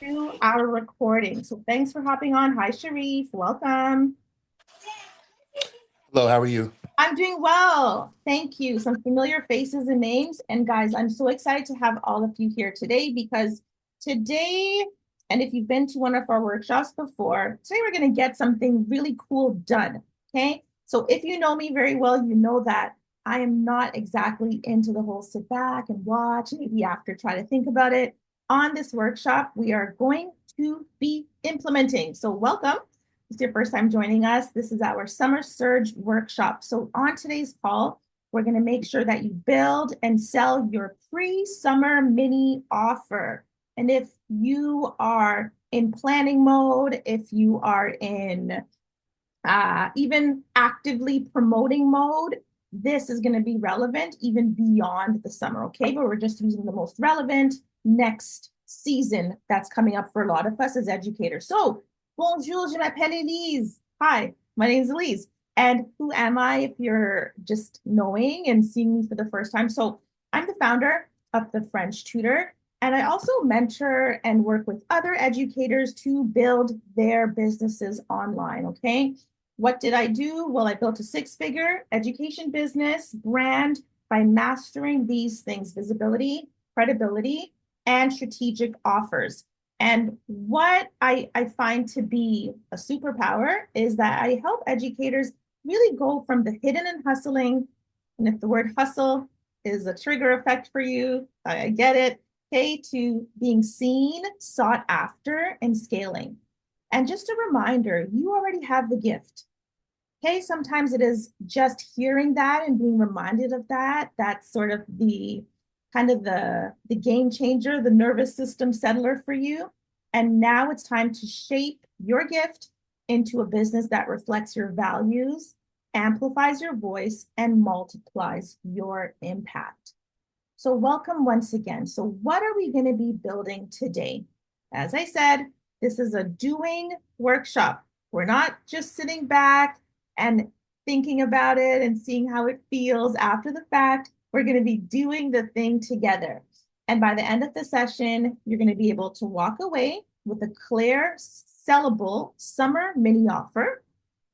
To our recording. So thanks for hopping on. Hi, Sharif. Welcome. Hello, how are you? I'm doing well. Thank you. Some familiar faces and names. And guys, I'm so excited to have all of you here today because today, and if you've been to one of our workshops before, today we're going to get something really cool done. Okay. So if you know me very well, you know that I am not exactly into the whole sit back and watch, maybe after try to think about it. On this workshop, we are going to be implementing. So welcome. If it's your first time joining us, this is our Summer Surge workshop. So on today's call, we're going to make sure that you build and sell your pre-summer mini offer. And if you are in planning mode, if you are in even actively promoting mode, this is going to be relevant even beyond the summer, okay? But we're just using the most relevant next season that's coming up for a lot of us as educators. So, bonjour, je m'appelle Elise. Hi, my name is Elise. And who am I if you're just knowing and seeing me for the first time? So, I'm the founder of the French Tutor, and I also mentor and work with other educators to build their businesses online, okay? What did I do? Well, I built a six-figure education business brand by mastering these things: visibility, credibility, and strategic offers. And what I find to be a superpower is that I help educators really go from the hidden and hustling. And if the word hustle is a trigger effect for you, I get it. Okay, to being seen, sought after, and scaling. And just a reminder, you already have the gift. Okay, sometimes it is just hearing that and being reminded of that. That's sort of the kind of the game changer, the nervous system settler for you. And now it's time to shape your gift into a business that reflects your values, amplifies your voice, and multiplies your impact. So, welcome once again. So, what are we going to be building today? As I said, this is a doing workshop. We're not just sitting back and thinking about it and seeing how it feels after the fact. We're going to be doing the thing together. And by the end of the session, you're going to be able to walk away with a clear, sellable summer mini offer.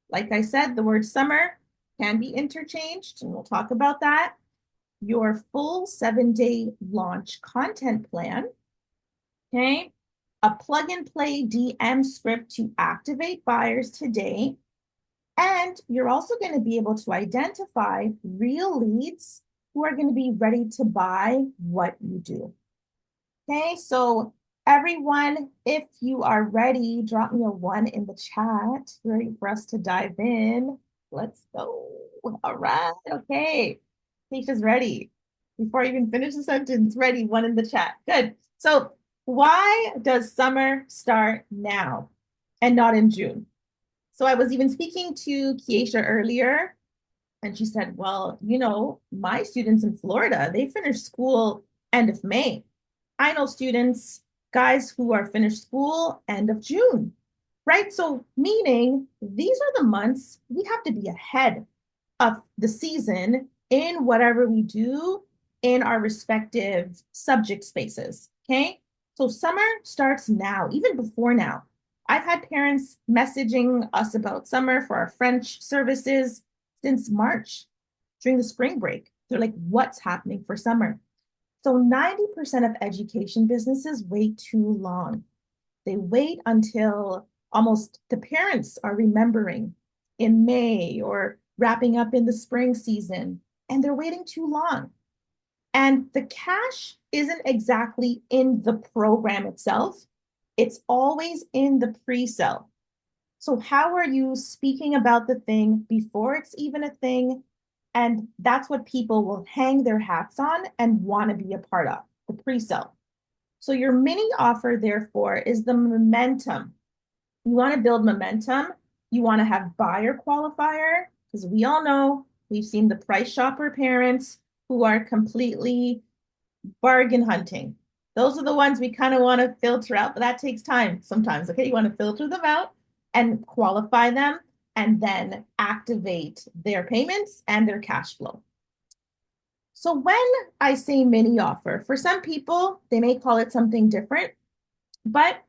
Like I said, the word summer can be interchanged, and we'll talk about that. Your full 7-day launch content plan, okay? A plug and play DM script to activate buyers today. And you're also going to be able to identify real leads who are going to be ready to buy what you do. Okay, so everyone, if you are ready, drop me a one in the chat. Ready for us to dive in? Let's go. All right, okay. Keisha's ready. Before I even finish the sentence, ready, one in the chat. Good. So, why does summer start now and not in June? So, I was even speaking to Keisha earlier, and she said, well, my students in Florida, they finish school end of May. I know students, guys who are finished school end of June, right? So, meaning these are the months we have to be ahead of the season in whatever we do in our respective subject spaces. Okay. So, summer starts now, even before now. I've had parents messaging us about summer for our French services since March during the spring break. They're like, what's happening for summer? So 90% of education businesses wait too long. They wait until almost the parents are remembering in May or wrapping up in the spring season, and they're waiting too long. And the cash isn't exactly in the program itself, it's always in the pre sale. So, how are you speaking about the thing before it's even a thing? And that's what people will hang their hats on and want to be a part of the pre sale. So, your mini offer, therefore, is the momentum. You want to build momentum. You want to have buyer qualifier, because we all know we've seen the price shopper parents who are completely bargain hunting. Those are the ones we kind of want to filter out, but that takes time sometimes. Okay, you want to filter them out and qualify them and then activate their payments and their cash flow. So when I say mini offer, for some people, they may call it something different, but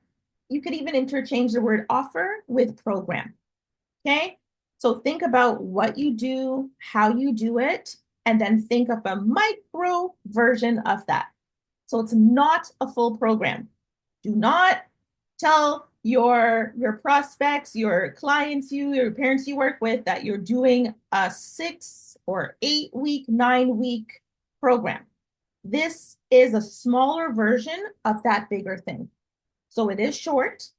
you could even interchange the word offer with program. Okay. So think about what you do, how you do it, and then think of a micro version of that. So it's not a full program. Do not tell your prospects, your clients, your parents you work with that you're doing a 6 or 8 week, 9 week program. This is a smaller version of that bigger thing. So it is short.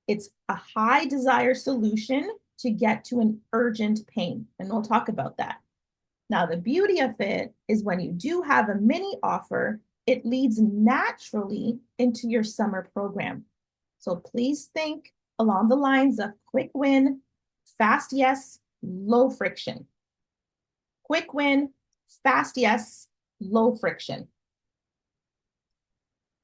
It's a high desire solution to get to an urgent pain. And we'll talk about that. Now, the beauty of it is when you do have a mini offer, it leads naturally into your summer program. So please think along the lines of quick win, fast yes, low friction. Quick win, fast yes, low friction.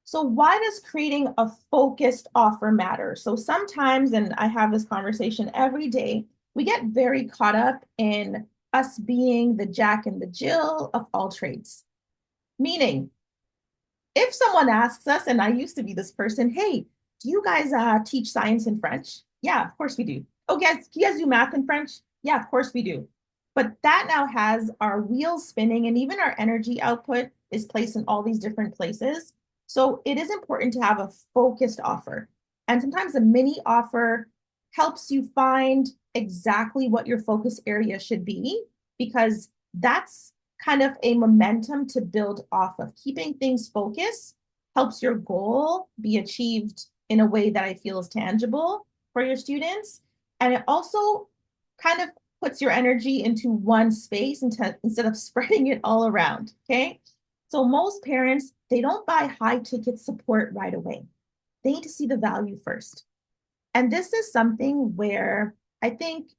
So why does creating a focused offer matter? So sometimes, and I have this conversation every day, we get very caught up in us being the Jack and the Jill of all trades. Meaning, if someone asks us, and I used to be this person, hey, do you guys teach science and French? Yeah, of course we do. Oh, guys, do you guys do math and French? Yeah, of course we do. But that now has our wheels spinning, and even our energy output is placed in all these different places. So it is important to have a focused offer. And sometimes a mini offer helps you find exactly what your focus area should be, because that's kind of a momentum to build off of. Keeping things focused helps your goal be achieved in a way that I feel is tangible for your students. And it also kind of puts your energy into one space instead of spreading it all around. Okay. So most parents, they don't buy high ticket support right away. They need to see the value first. And this is something where I think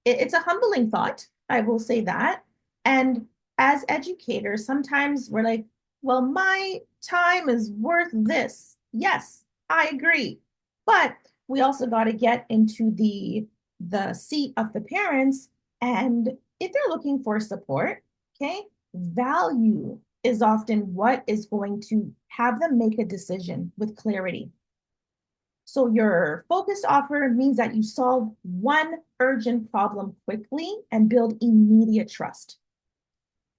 it's a humbling thought. I will say that. And as educators, sometimes we're like, well, my time is worth this. Yes, I agree. But we also got to get into the seat of the parents. And if they're looking for support, okay, value is often what is going to have them make a decision with clarity. So your focused offer means that you solve one urgent problem quickly and build immediate trust.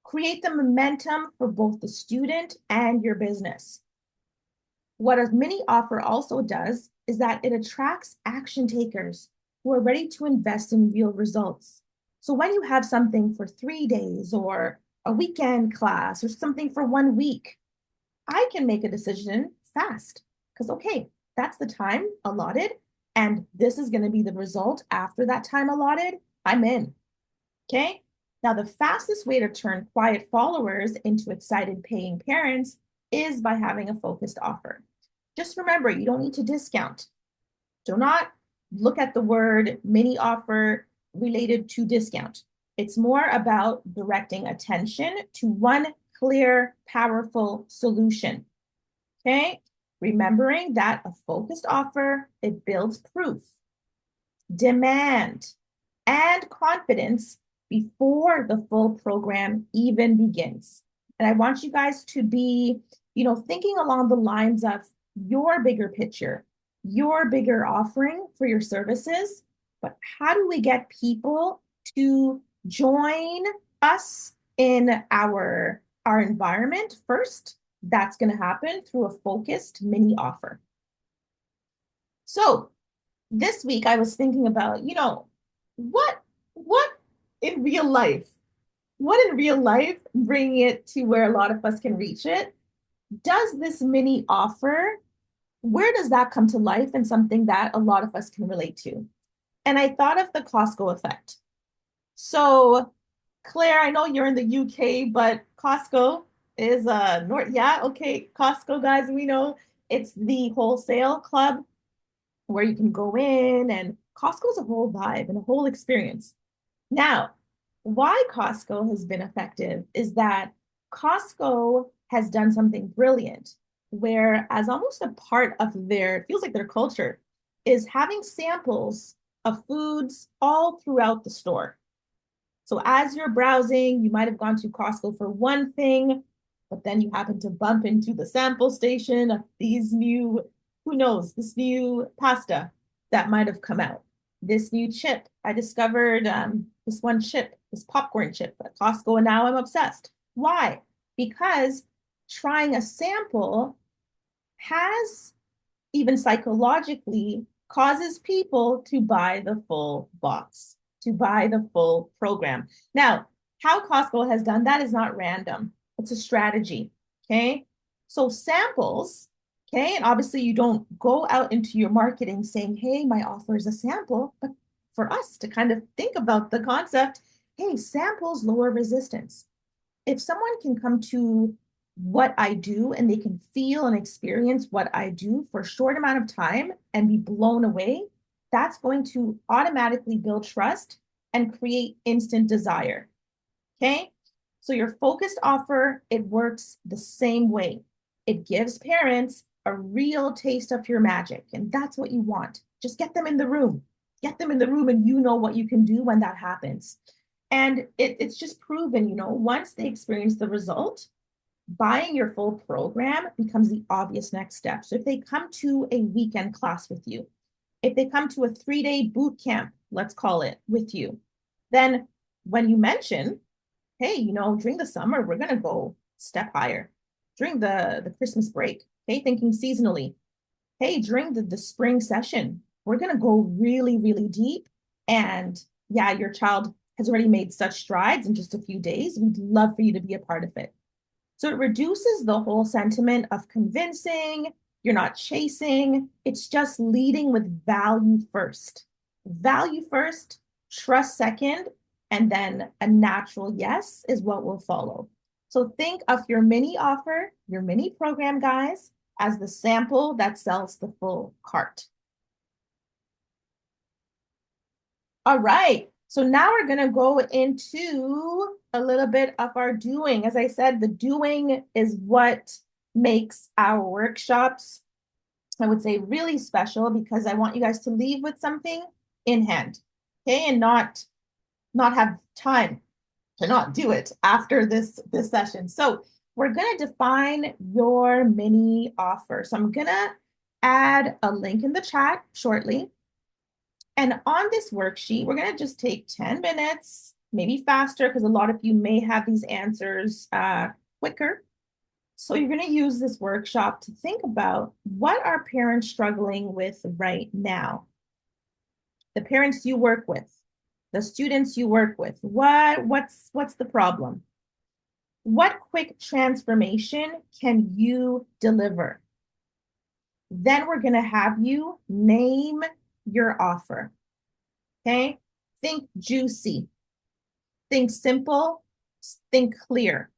Create the momentum for both the student and your business. What a mini offer also does is that it attracts action takers who are ready to invest in real results. So when you have something for 3 days or a weekend class or something for 1 week, I can make a decision fast because, okay, that's the time allotted, and this is going to be the result after that time allotted. I'm in. Okay. Now, the fastest way to turn quiet followers into excited paying parents is by having a focused offer. Just remember, you don't need to discount. Do not look at the word mini offer related to discount. It's more about directing attention to one clear, powerful solution. Okay. Remembering that a focused offer, it builds proof, demand, and confidence before the full program even begins. And I want you guys to be, thinking along the lines of your bigger picture, your bigger offering for your services, but how do we get people to join us in our environment first? That's going to happen through a focused mini offer. So this week I was thinking about, what in real life, bringing it to where a lot of us can reach it, does this mini offer, where does that come to life and something that a lot of us can relate to? And I thought of the Costco effect. So Claire, I know you're in the UK, but Costco is North. Yeah, okay. Costco, guys, we know it's the wholesale club where you can go in, and Costco's a whole vibe and a whole experience. Now, why Costco has been effective is that Costco has done something brilliant, where as almost a part of it feels like their culture, is having samples of foods all throughout the store. So as you're browsing, you might have gone to Costco for one thing, but then you happen to bump into the sample station of these new Who knows? This new pasta that might have come out. This new chip. I discovered this one chip, this popcorn chip at Costco, and now I'm obsessed. Why? Because trying a sample has, even psychologically, causes people to buy the full box, to buy the full program. Now, how Costco has done that is not random. It's a strategy. Okay. So samples, okay, and obviously you don't go out into your marketing saying, hey, my offer is a sample, but for us to kind of think about the concept, hey, samples lower resistance. If someone can come to what I do and they can feel and experience what I do for a short amount of time and be blown away, that's going to automatically build trust and create instant desire. Okay. So your focused offer, it works the same way. It gives parents a real taste of your magic. And that's what you want. Just get them in the room. Get them in the room and you know what you can do when that happens. And it's just proven, once they experience the result, buying your full program becomes the obvious next step. So if they come to a weekend class with you, if they come to a 3-day boot camp, let's call it, with you, then when you mention, hey, during the summer, we're going to go step higher. During the Christmas break, hey, thinking seasonally, hey, during the spring session, we're going to go really, really deep. And yeah, your child has already made such strides in just a few days. We'd love for you to be a part of it. So it reduces the whole sentiment of convincing, you're not chasing. It's just leading with value first. Value first, trust second, and then a natural yes is what will follow. So think of your mini offer, your mini program, guys, as the sample that sells the full cart. All right. So now we're going to go into a little bit of our doing. As I said, the doing is what makes our workshops, I would say, really special, because I want you guys to leave with something in hand, okay? And not have time to not do it after this session. So we're going to define your mini offer. So I'm going to add a link in the chat shortly. And on this worksheet, we're going to just take 10 minutes, maybe faster, because a lot of you may have these answers quicker. So you're going to use this workshop to think about, what are parents struggling with right now? The parents you work with, the students you work with, what's the problem? What quick transformation can you deliver? Then we're going to have you name your offer. Okay? Think juicy. Think simple. Think clear.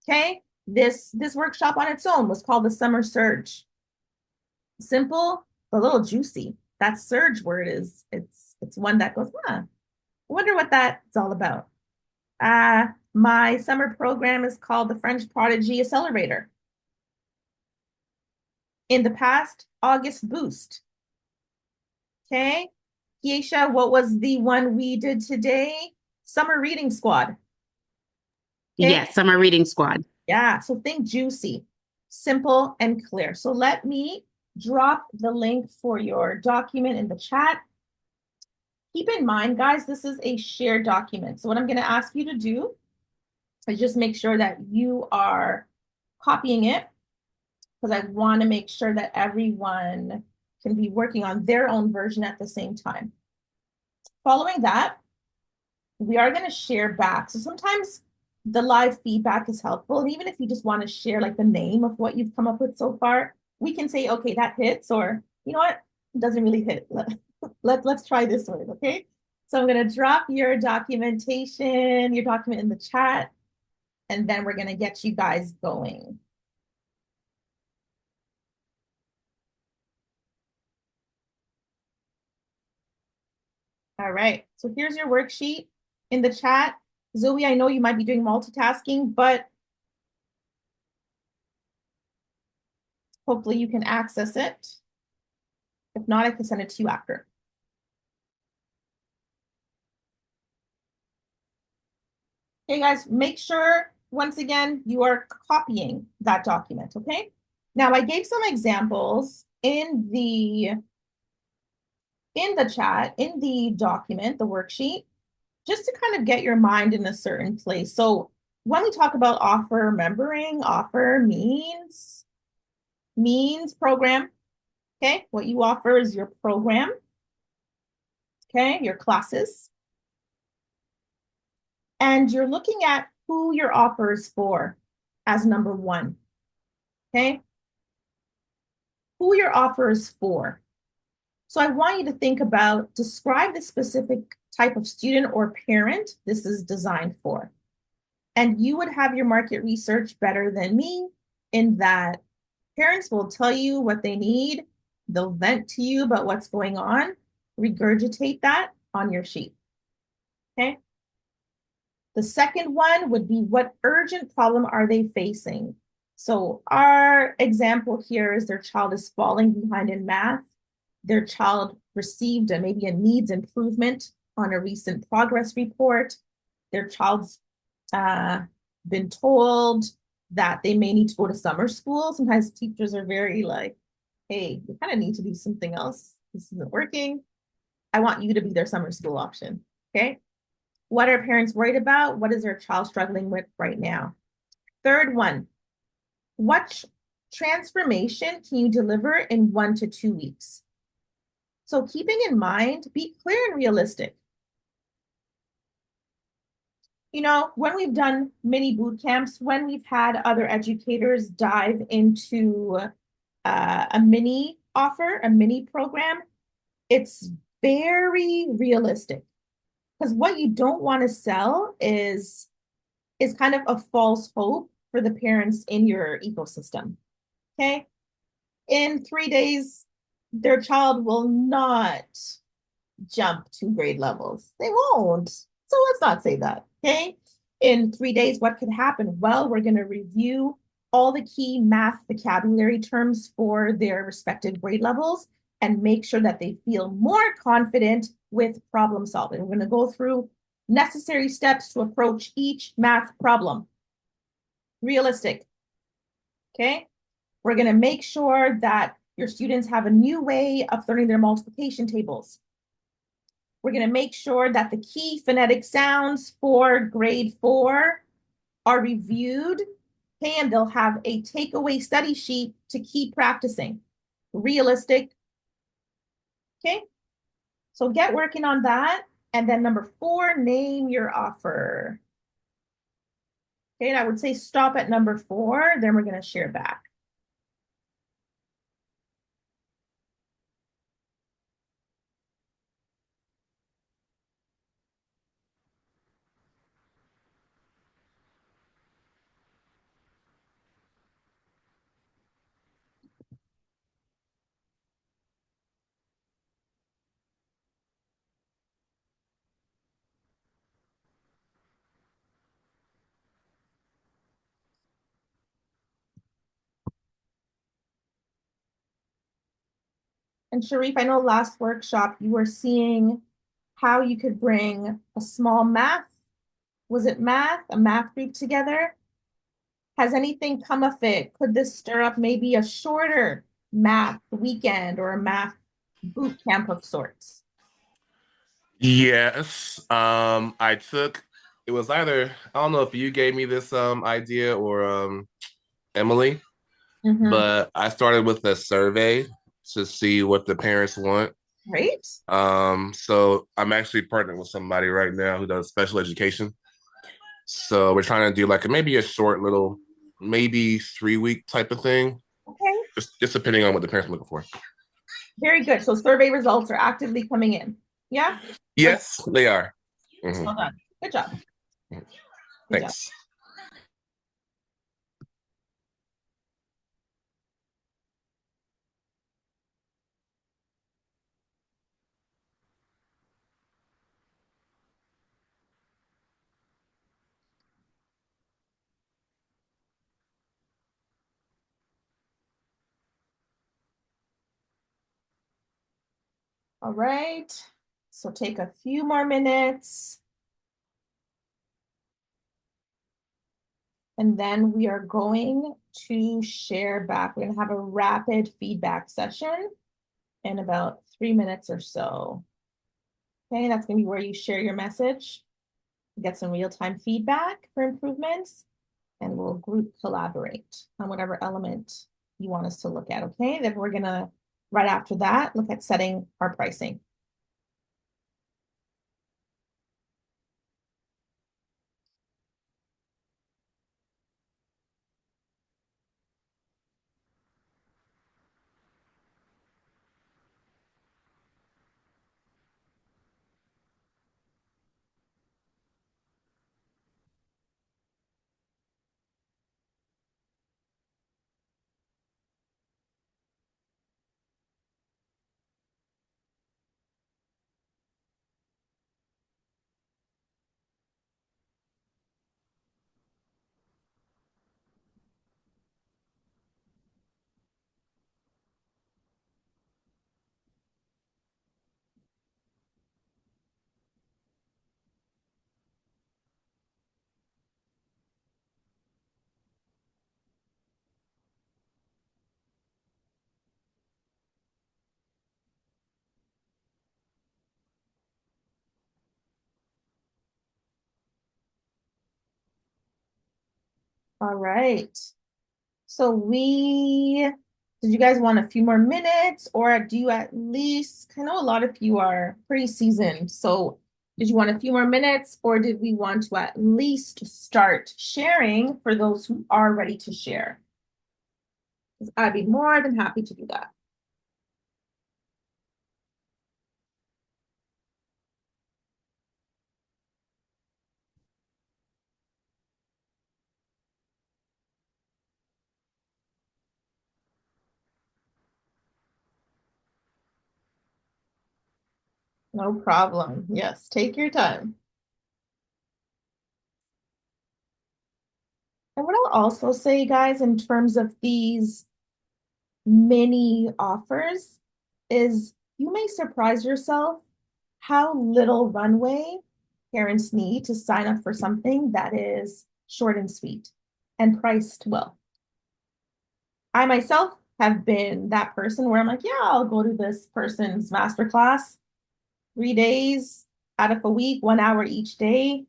Okay? This workshop on its own was called the Summer Surge. Simple, but a little juicy. That surge word is, it's one that goes, I wonder what that's all about. My summer program is called the French Prodigy Accelerator. In the past, August Boost. Okay? Kiesha, what was the one we did today? Summer Reading Squad. Okay? Yes, Summer Reading Squad. Yeah, so think juicy, simple, and clear. So let me drop the link for your document in the chat. Keep in mind, guys, this is a shared document. So what I'm going to ask you to do is just make sure that you are copying it, because I want to make sure that everyone can be working on their own version at the same time. Following that, we are going to share back. So sometimes the live feedback is helpful. And even if you just want to share like the name of what you've come up with so far, we can say, okay, that hits, or you know what, it doesn't really hit. Let's try this one, okay? So I'm going to drop your document in the chat, and then we're going to get you guys going. All right, so here's your worksheet in the chat. Zoe, I know you might be doing multitasking, but hopefully you can access it. If not, I can send it to you after. Okay, guys, make sure, once again, you are copying that document, okay? Now, I gave some examples in the chat, in the document, the worksheet, just to kind of get your mind in a certain place. So when we talk about offer, remembering offer means program. Okay, what you offer is your program. Okay, your classes. And you're looking at who your offer is for as number one. Okay, who your offer is for. So I want you to think about, describe the specific type of student or parent this is designed for. And you would have your market research better than me in that parents will tell you what they need. They'll vent to you about what's going on. Regurgitate that on your sheet. Okay. The second one would be, what urgent problem are they facing? So our example here is their child is falling behind in math. Their child received maybe a needs improvement on a recent progress report. Their child's been told that they may need to go to summer school. Sometimes teachers are very like, hey, you kind of need to do something else. This isn't working. I want you to be their summer school option. Okay. What are parents worried about? What is their child struggling with right now? Third one, what transformation can you deliver in 1 to 2 weeks? So keeping in mind, be clear and realistic. You know, when we've done mini boot camps, when we've had other educators dive into a mini offer, a mini program, it's very realistic. Because what you don't want to sell is kind of a false hope for the parents in your ecosystem. Okay. In 3 days, their child will not jump 2 grade levels. They won't. So let's not say that. Okay. In 3 days, what could happen? Well, we're going to review all the key math vocabulary terms for their respective grade levels and make sure that they feel more confident with problem solving. We're going to go through necessary steps to approach each math problem. Realistic. Okay. We're going to make sure that your students have a new way of learning their multiplication tables. We're going to make sure that the key phonetic sounds for grade 4 are reviewed. Okay, and they'll have a takeaway study sheet to keep practicing. Realistic. Okay, so get working on that. And then number 4, name your offer. Okay, and I would say stop at number 4, then we're going to share back. And Sharif, I know last workshop you were seeing how you could bring a small math, was it math, a math group together? Has anything come of it? Could this stir up maybe a shorter math weekend or a math boot camp of sorts? Yes. I took it was either I don't know if you gave me this idea or Emily, Mm-hmm. but I started with a survey to see what the parents want. Great. So I'm actually partnering with somebody right now who does special education. So we're trying to do like maybe a short little, maybe 3 week type of thing, Okay. just depending on what the parents are looking for. Very good. So survey results are actively coming in. Yeah. Good. Yes, they are. Well Mhm. done. Good job. Good job. Thanks. All right. So take a few more minutes. And then we are going to share back. We're going to have a rapid feedback session in about 3 minutes or so. Okay, that's going to be where you share your message, get some real-time feedback for improvements, and we'll group collaborate on whatever element you want us to look at. Okay, then we're going to, right after that, look at setting our pricing. All right. So did you guys want a few more minutes or do you at least, I know a lot of you are pretty seasoned. So did you want a few more minutes or did we want to at least start sharing for those who are ready to share? 'Cause I'd be more than happy to do that. No problem. Yes, take your time. And what I'll also say, guys, in terms of these mini offers is you may surprise yourself how little runway parents need to sign up for something that is short and sweet and priced well. I myself have been that person where I'm like, yeah, I'll go to this person's masterclass 3 days out of a week, 1 hour each day,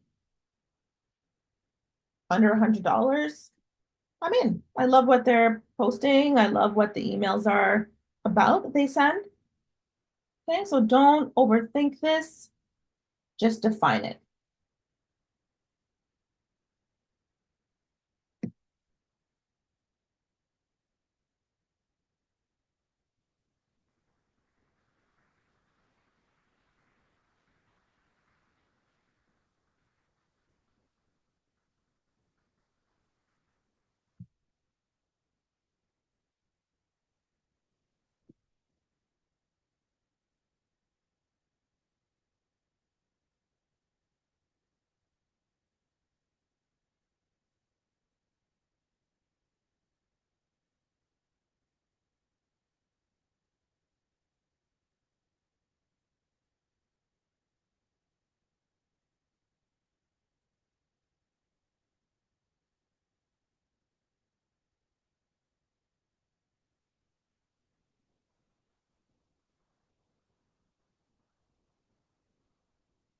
under $100. I'm in. I love what they're posting. I love what the emails are about that they send. Okay, so don't overthink this, just define it.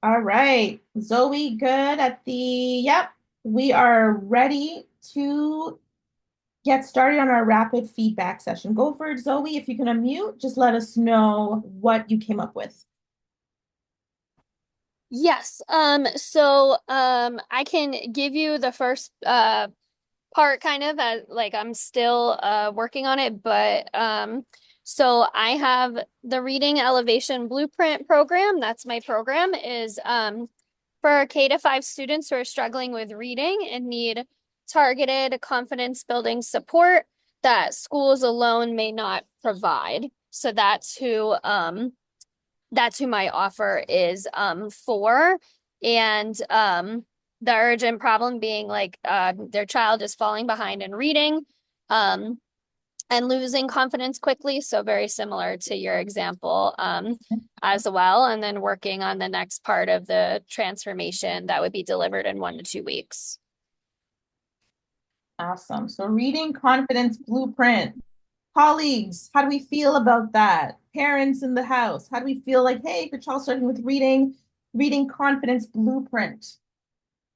All right, Zoe, good at yep, we are ready to get started on our rapid feedback session. Go for it, Zoe. If you can unmute, just let us know what you came up with. Yes. I can give you the first part kind of as like I'm still working on it, but so I have the Reading Elevation Blueprint program. That's my program is for K to 5 students who are struggling with reading and need targeted confidence building support that schools alone may not provide. So that's who my offer is for. And the urgent problem being like their child is falling behind in reading um, and losing confidence quickly. So very similar to your example as well. And then working on the next part of the transformation that would be delivered in 1 to 2 weeks. Awesome. So reading confidence blueprint. Colleagues, how do we feel about that? Parents in the house, how do we feel like, hey, if your child's starting with reading confidence blueprint?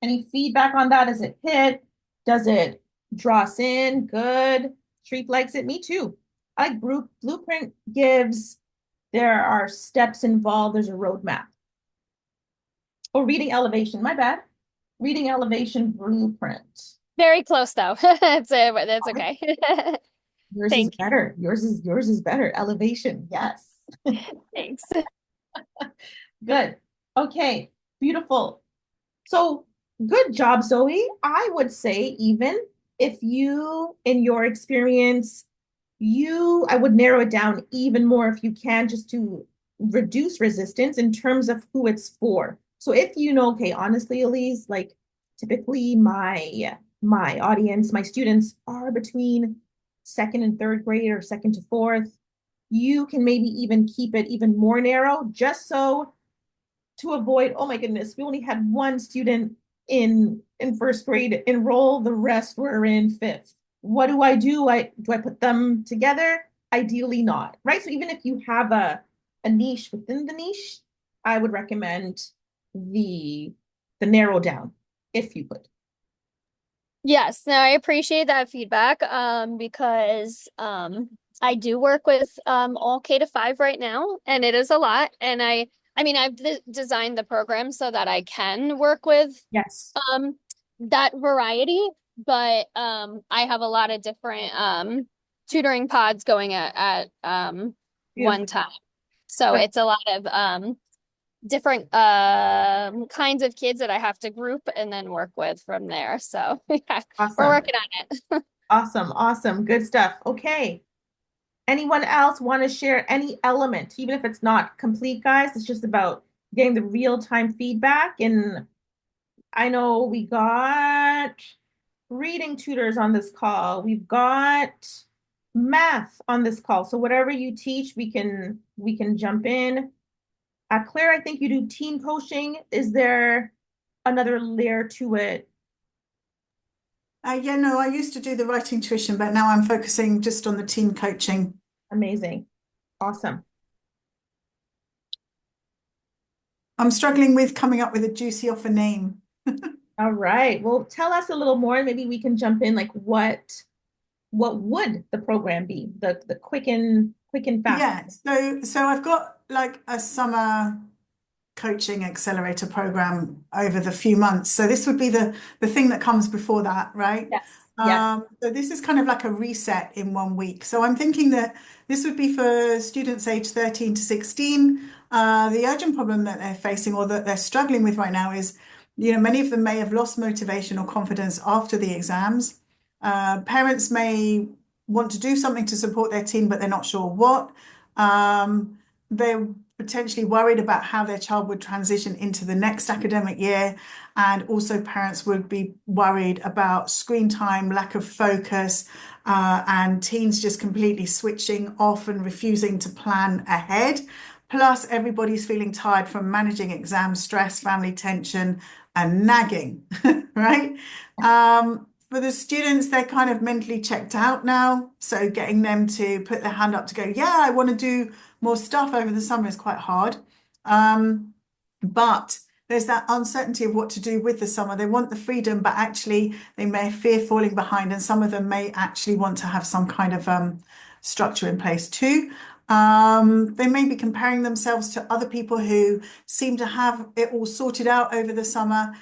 Any feedback on that? Does it hit? Does it draw us in? Good. Street likes it. Me too. I like blueprint gives, there are steps involved. There's a roadmap. Oh, reading elevation. My bad. Reading elevation blueprint. Very close though. That's okay. Yours is Thank you. better. Yours is better. Elevation. Yes. Thanks. Good. Okay. Beautiful. So good job, Zoe. I would say even if you, in your experience, I would narrow it down even more if you can, just to reduce resistance in terms of who it's for. So if you know, okay, honestly, Elise, like typically my audience, my students are between second and third grade or second to fourth, you can maybe even keep it even more narrow, just so to avoid, oh my goodness, we only had one student in first grade enroll, the rest were in fifth. What do I do? I put them together? Ideally not, right? So even if you have a niche within the niche, I would recommend the the narrow down if you could. Yes, no, I appreciate that feedback because I do work with all K to 5 right now and it is a lot and I mean I've designed the program so that I can work with Yes. um that variety, but I have a lot of different tutoring pods going at one Beautiful. time. So Good. it's a lot of different kinds of kids that I have to group and then work with from there. So yeah, we're Awesome. working on it. Awesome. Awesome. Good stuff. Okay. Anyone else want to share any element, even if it's not complete, guys? It's just about getting the real-time feedback. And I know we got reading tutors on this call. We've got math on this call. So whatever you teach, we can jump in. Claire, I think you do team coaching. Is there another layer to it? Yeah, no, I used to do the writing tuition, but now I'm focusing just on the team coaching. Amazing. Awesome. I'm struggling with coming up with a juicy offer name. All right. Well, tell us a little more. Maybe we can jump in. Like, what would the program be? The quick and fast. Yeah, so I've got like a summer coaching accelerator program over the few months. So this would be the thing that comes before that, right? Yes. Yes. So this is kind of like a reset in 1 week. So I'm thinking that this would be for students aged 13 to 16. The urgent problem that they're facing or that they're struggling with right now is, many of them may have lost motivation or confidence after the exams. Parents may want to do something to support their teen, but they're not sure what. They're potentially worried about how their child would transition into the next academic year. And also parents would be worried about screen time, lack of focus, and teens just completely switching off and refusing to plan ahead. Plus, everybody's feeling tired from managing exam stress, family tension, and nagging, right? For the students, they're kind of mentally checked out now. So getting them to put their hand up to go, yeah, I want to do more stuff over the summer is quite hard. But there's that uncertainty of what to do with the summer. They want the freedom, but actually they may fear falling behind, and some of them may actually want to have some kind of structure in place too. They may be comparing themselves to other people who seem to have it all sorted out over the summer.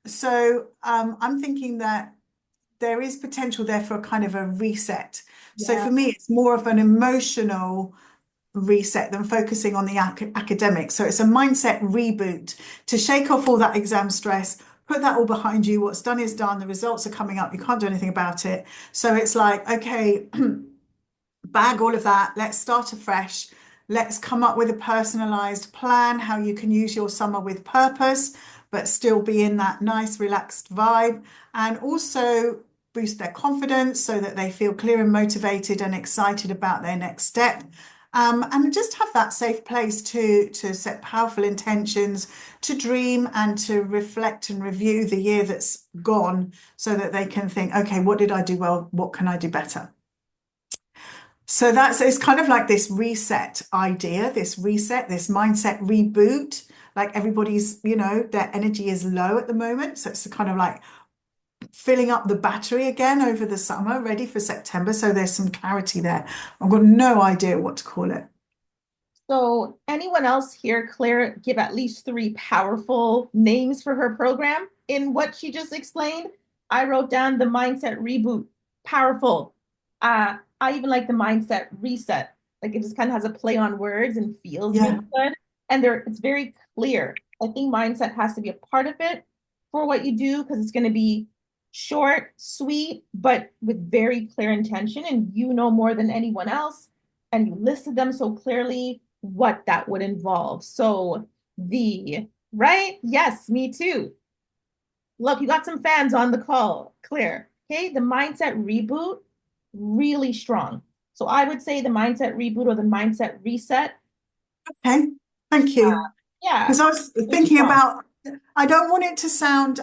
So I'm thinking that there is potential there for a kind of a reset. So Yeah. for me, it's more of an emotional reset than focusing on the academics. So it's a mindset reboot to shake off all that exam stress, put that all behind you. What's done is done. The results are coming up. You can't do anything about it. So it's like, okay, bag all of that. Let's start afresh. Let's come up with a personalized plan, how you can use your summer with purpose, but still be in that nice, relaxed vibe, and also boost their confidence so that they feel clear and motivated and excited about their next step. and just have that safe place to set powerful intentions, to dream and to reflect and review the year that's gone so that they can think, okay, what did I do well? What can I do better? So it's kind of like this reset idea, this reset, this mindset reboot. Like everybody's, their energy is low at the moment. So it's kind of like filling up the battery again over the summer, ready for September. So there's some clarity there. I've got no idea what to call it. So, anyone else here, Claire, give at least three powerful names for her program in what she just explained? I wrote down the mindset reboot, powerful. I even like the mindset reset. Like it just kind of has a play on words and feels really Yeah. good. And it's very clear. I think mindset has to be a part of it for what you do because it's going to be short, sweet, but with very clear intention. And you know more than anyone else. And you listed them so clearly what that would involve. So right? Yes, me too. Look, you got some fans on the call. Clear. Okay, the mindset reboot, really strong. So I would say the mindset reboot or the mindset reset. Okay. Thank you. Yeah, Because I was really thinking strong. about, I don't want it to sound,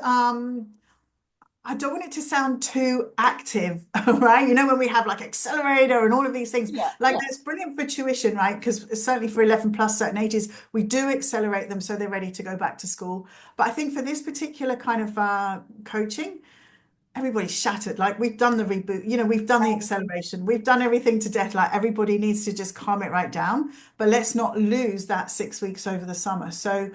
I don't want it to sound too active, right? You know, when we have like accelerator and all of these things, Yeah, like yeah. that's brilliant for tuition, right? Because certainly for 11 plus certain ages, we do accelerate them so they're ready to go back to school. But I think for this particular kind of coaching, everybody's shattered. Like we've done the reboot, we've done the acceleration, we've done everything to death. Like everybody needs to just calm it right down. But let's not lose that 6 weeks over the summer. So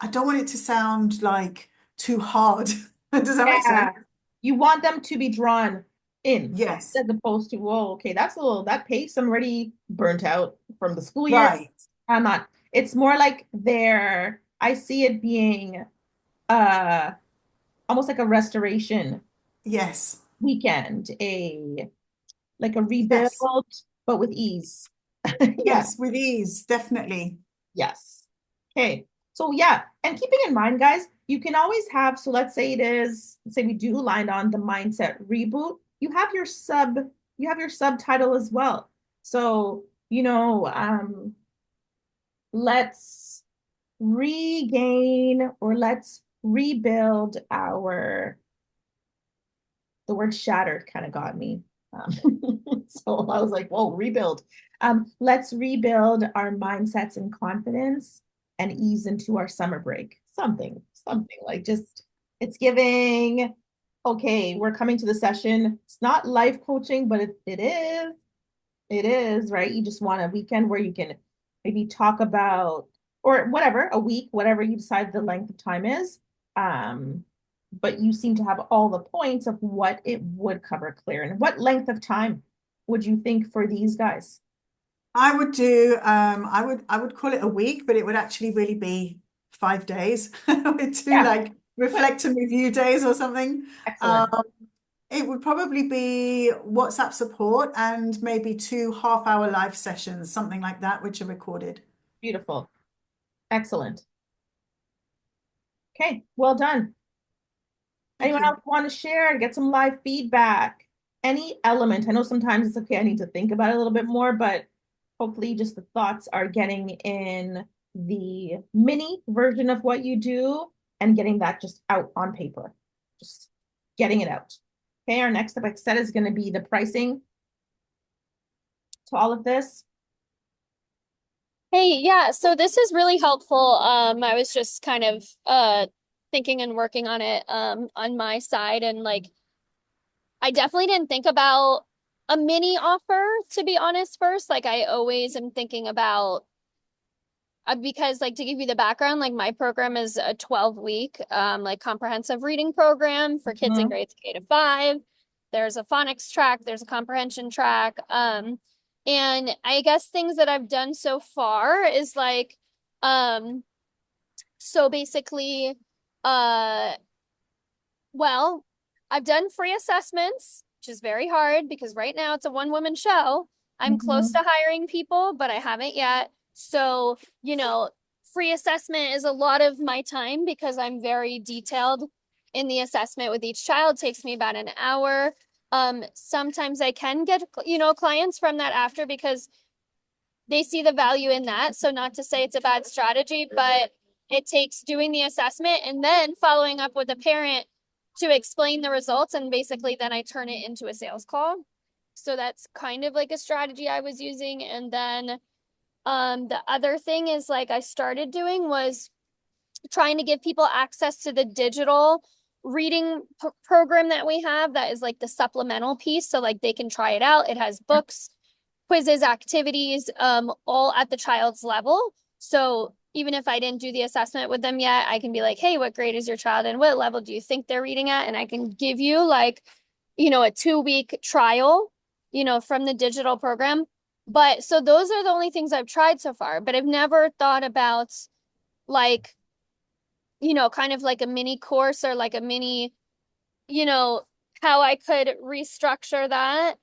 I don't want it to sound like too hard. Does that make sense? Yeah. You want them to be drawn in Yes. as opposed to, whoa, okay, that's a little that pace. I'm already burnt out from the school year. Right. I'm not. It's more like I see it being uh almost like a restoration Yes. weekend, like a rebuild, Yes. but with ease. Yeah, Yes. With ease. Definitely. yes. Okay. So yeah, and keeping in mind, guys, you can always have, so let's say say we do land on the mindset reboot, you have your subtitle as well. So, let's regain or let's rebuild the word shattered kind of got me. So I was like, whoa, rebuild. Let's rebuild our mindsets and confidence and ease into our summer break. Something like just, it's giving, okay, we're coming to the session. It's not life coaching, but it is, right? You just want a weekend where you can maybe talk about, or whatever, a week, whatever you decide the length of time is. Um, but you seem to have all the points of what it would cover clear. And what length of time would you think for these guys? I would call it a week, but it would actually really be 5 days with two Yeah, like good. reflect and review days or something. Excellent. Um, it would probably be WhatsApp support and maybe 2 half-hour live sessions, something like that, which are recorded. Beautiful. Excellent. Okay, well done. Thank Anyone you. else want to share? Get some live feedback. Any element. I know sometimes it's okay, I need to think about it a little bit more, but hopefully just the thoughts are getting in the mini version of what you do and getting that just out on paper. Just getting it out. Okay, our next step, like I said, is going to be the pricing to all of this. Hey, yeah, so this is really helpful. I was just kind of thinking and working on it on my side, and like I definitely didn't think about a mini offer, to be honest, first. Like I always am thinking about because like to give you the background, like my program is a 12-week like comprehensive reading program for kids in Mhm. grades K to 5. There's a phonics track, there's a comprehension track. And I guess things that I've done so far is like um so basically uh well, I've done free assessments, which is very hard because right now it's a one-woman show. I'm close Mhm. to hiring people, but I haven't yet. So, free assessment is a lot of my time because I'm very detailed in the assessment with each child. It takes me about an hour. Sometimes I can get, clients from that after because they see the value in that. So not to say it's a bad strategy, but it takes doing the assessment and then following up with a parent to explain the results. And basically then I turn it into a sales call. So that's kind of like a strategy I was using. And then the other thing is like I started doing was trying to give people access to the digital reading program that we have that is like the supplemental piece. So like they can try it out. It has books, quizzes, activities, all at the child's level. So even if I didn't do the assessment with them yet, I can be like, hey, what grade is your child and what level do you think they're reading at? And I can give you like, a 2-week trial, from the digital program. But so those are the only things I've tried so far, but I've never thought about like, kind of like a mini course or like a mini, you know, how I could restructure that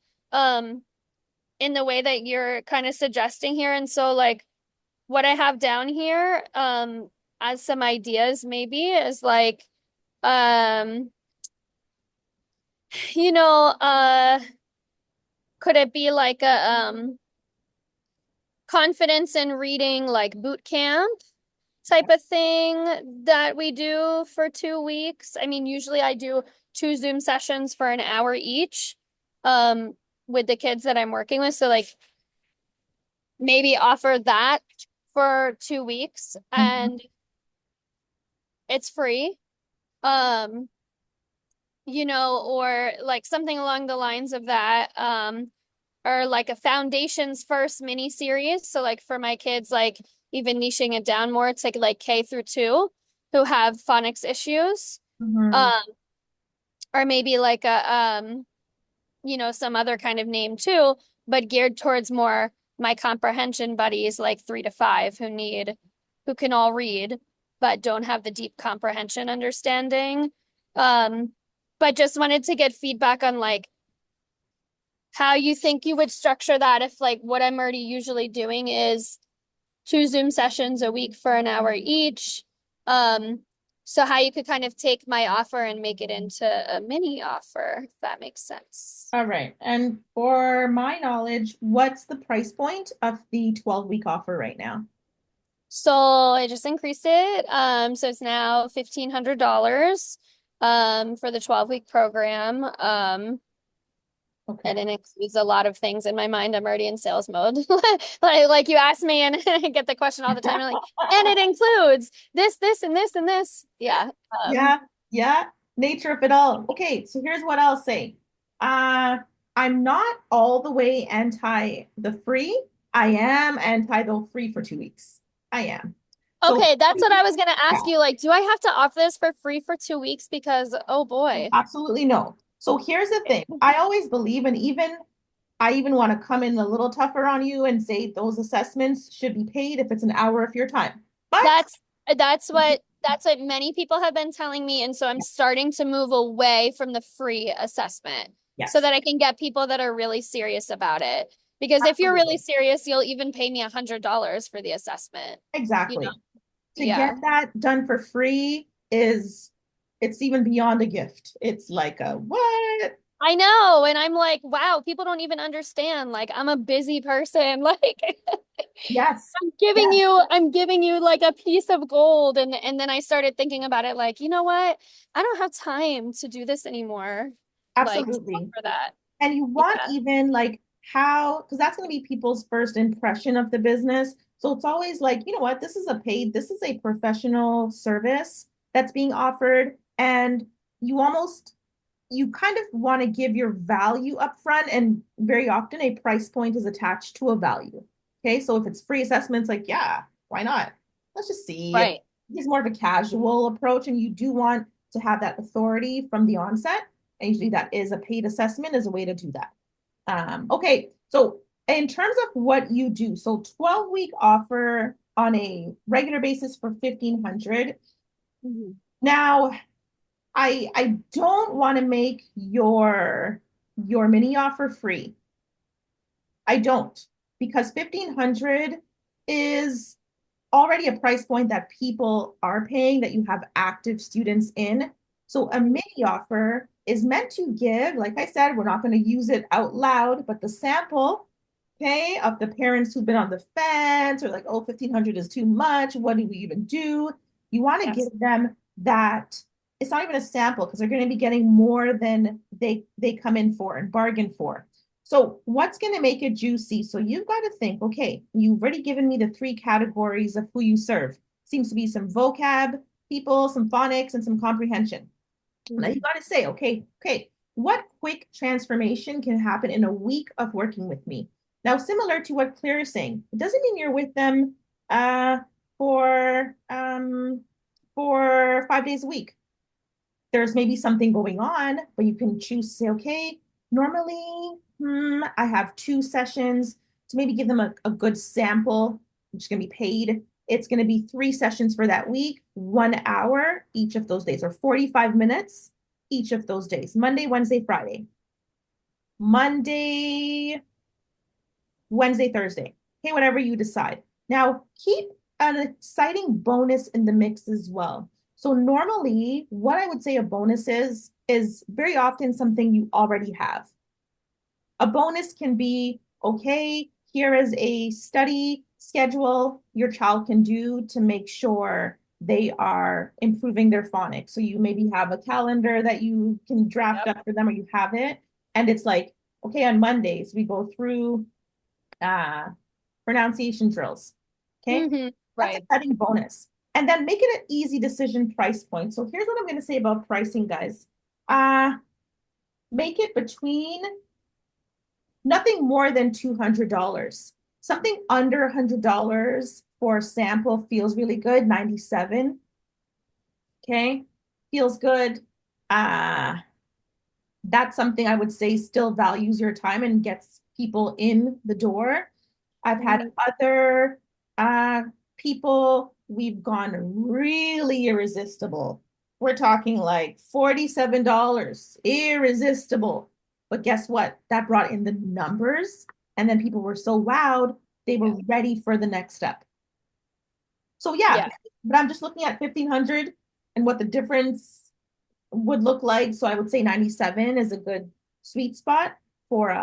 in the way that you're kind of suggesting here. And so like what I have down here as some ideas maybe is like um you know uh could it be like a confidence in reading like boot camp type of thing that we do for 2 weeks? I mean, usually I do 2 Zoom sessions for an hour each um with the kids that I'm working with. So like maybe offer that for 2 weeks Mhm. and it's free. Um, or like something along the lines of that. Or like a foundations first mini series. So like for my kids, like even niching it down more to like K through 2 who have phonics issues. Mhm. Um, or maybe like a some other kind of name too, but geared towards more my comprehension buddies, like 3 to 5 who can all read, but don't have the deep comprehension understanding. Um, but just wanted to get feedback on like how you think you would structure that if like what I'm already usually doing is 2 Zoom sessions a week for an hour each. Um, so how you could kind of take my offer and make it into a mini offer, if that makes sense. All right. And for my knowledge, what's the price point of the 12-week offer right now? So I just increased it. So it's now $1,500 for the 12-week program. And Okay. it includes a lot of things in my mind. I'm already in sales mode. Like you ask me and I get the question all the time. I'm like, and it includes this, and this, and this. Yeah. Yeah, yeah, nature of it all. Okay, so here's what I'll say. Uh, I'm not all the way anti the free. I am anti the free for 2 weeks. I am. So Okay, that's what I was gonna yeah, ask you. Like, do I have to offer this for free for 2 weeks? Because oh boy. absolutely no. So here's the thing. I always believe, and I even want to come in a little tougher on you and say those assessments should be paid if it's an hour of your time. But That's that's what many people have been telling me, and so I'm starting to move away from the free assessment so yes, that I can get people that are really serious about it. Because if you're really absolutely. serious, you'll even pay me $100 for the assessment. You know? Exactly. To get Yeah. that done for free is it's even beyond a gift. It's like a what? I know, and I'm like, wow, people don't even understand. Like, I'm a busy person. Like, Yes. I'm giving Yes, you I'm giving you like a piece of gold and then I started thinking about it like, you know what? I don't have time to do this anymore. Like to absolutely. offer that. And you want Yeah. even like how, because that's going to be people's first impression of the business. So it's always like, you know what, this is a professional service that's being offered. And you kind of want to give your value up front. And very often a price point is attached to a value. Okay. So if it's free assessments, like, yeah, why not? Let's just see. Right. It's more of a casual approach. And you do want to have that authority from the onset. And usually that is a paid assessment is a way to do that. Okay, so in terms of what you do, so 12-week offer on a regular basis for 1,500. Mhm. Now, I don't want to make your mini offer free. I don't, because 1,500 is already a price point that people are paying that you have active students in. So a Mhm. mini offer is meant to give, like I said, we're not going to use it out loud, but the sample okay, of the parents who've been on the fence or like, oh, 1,500 is too much. What do we even do? You want to Yes. give them that. It's not even a sample because they're going to be getting more than they come in for and bargain for. So what's going to make it juicy? So you've got to think, okay, you've already given me the three categories of who you serve. Seems to be some vocab people, some phonics, and some comprehension. Now you got to say, okay, what quick transformation can happen in a week of working with me? Now, similar to what Claire is saying, it doesn't mean you're with them uh, for 5 days a week. There's maybe something going on, but you can choose to say, okay, normally I have 2 sessions to maybe give them a good sample, which is going to be paid. It's going to be 3 sessions for that week, 1 hour each of those days, or 45 minutes each of those days, Monday, Wednesday, Friday. Monday, Wednesday, Thursday. Okay, whatever you decide. Now, keep an exciting bonus in the mix as well. So normally, what I would say a bonus is very often something you already have. A bonus can be, okay, here is a study schedule your child can do to make sure they are improving their phonics. So you maybe have a calendar that you can draft up for them, or you have it. And it's like, okay, on Mondays, we go through pronunciation drills. Okay. That's Right. a cutting bonus. And then make it an easy decision price point. So here's what I'm going to say about pricing, guys. Make it between nothing more than $200. Something under $100 for a sample feels really good. 97. Okay. Feels good. That's something I would say still values your time and gets people in the door. I've had other people, we've gone really irresistible. We're talking like $47, irresistible. But guess what? That brought in the numbers, and then people were so wowed, they were ready for the next step. So yeah, but I'm just looking at 1,500 and what the difference would look like. So I would say 97 is a good sweet spot for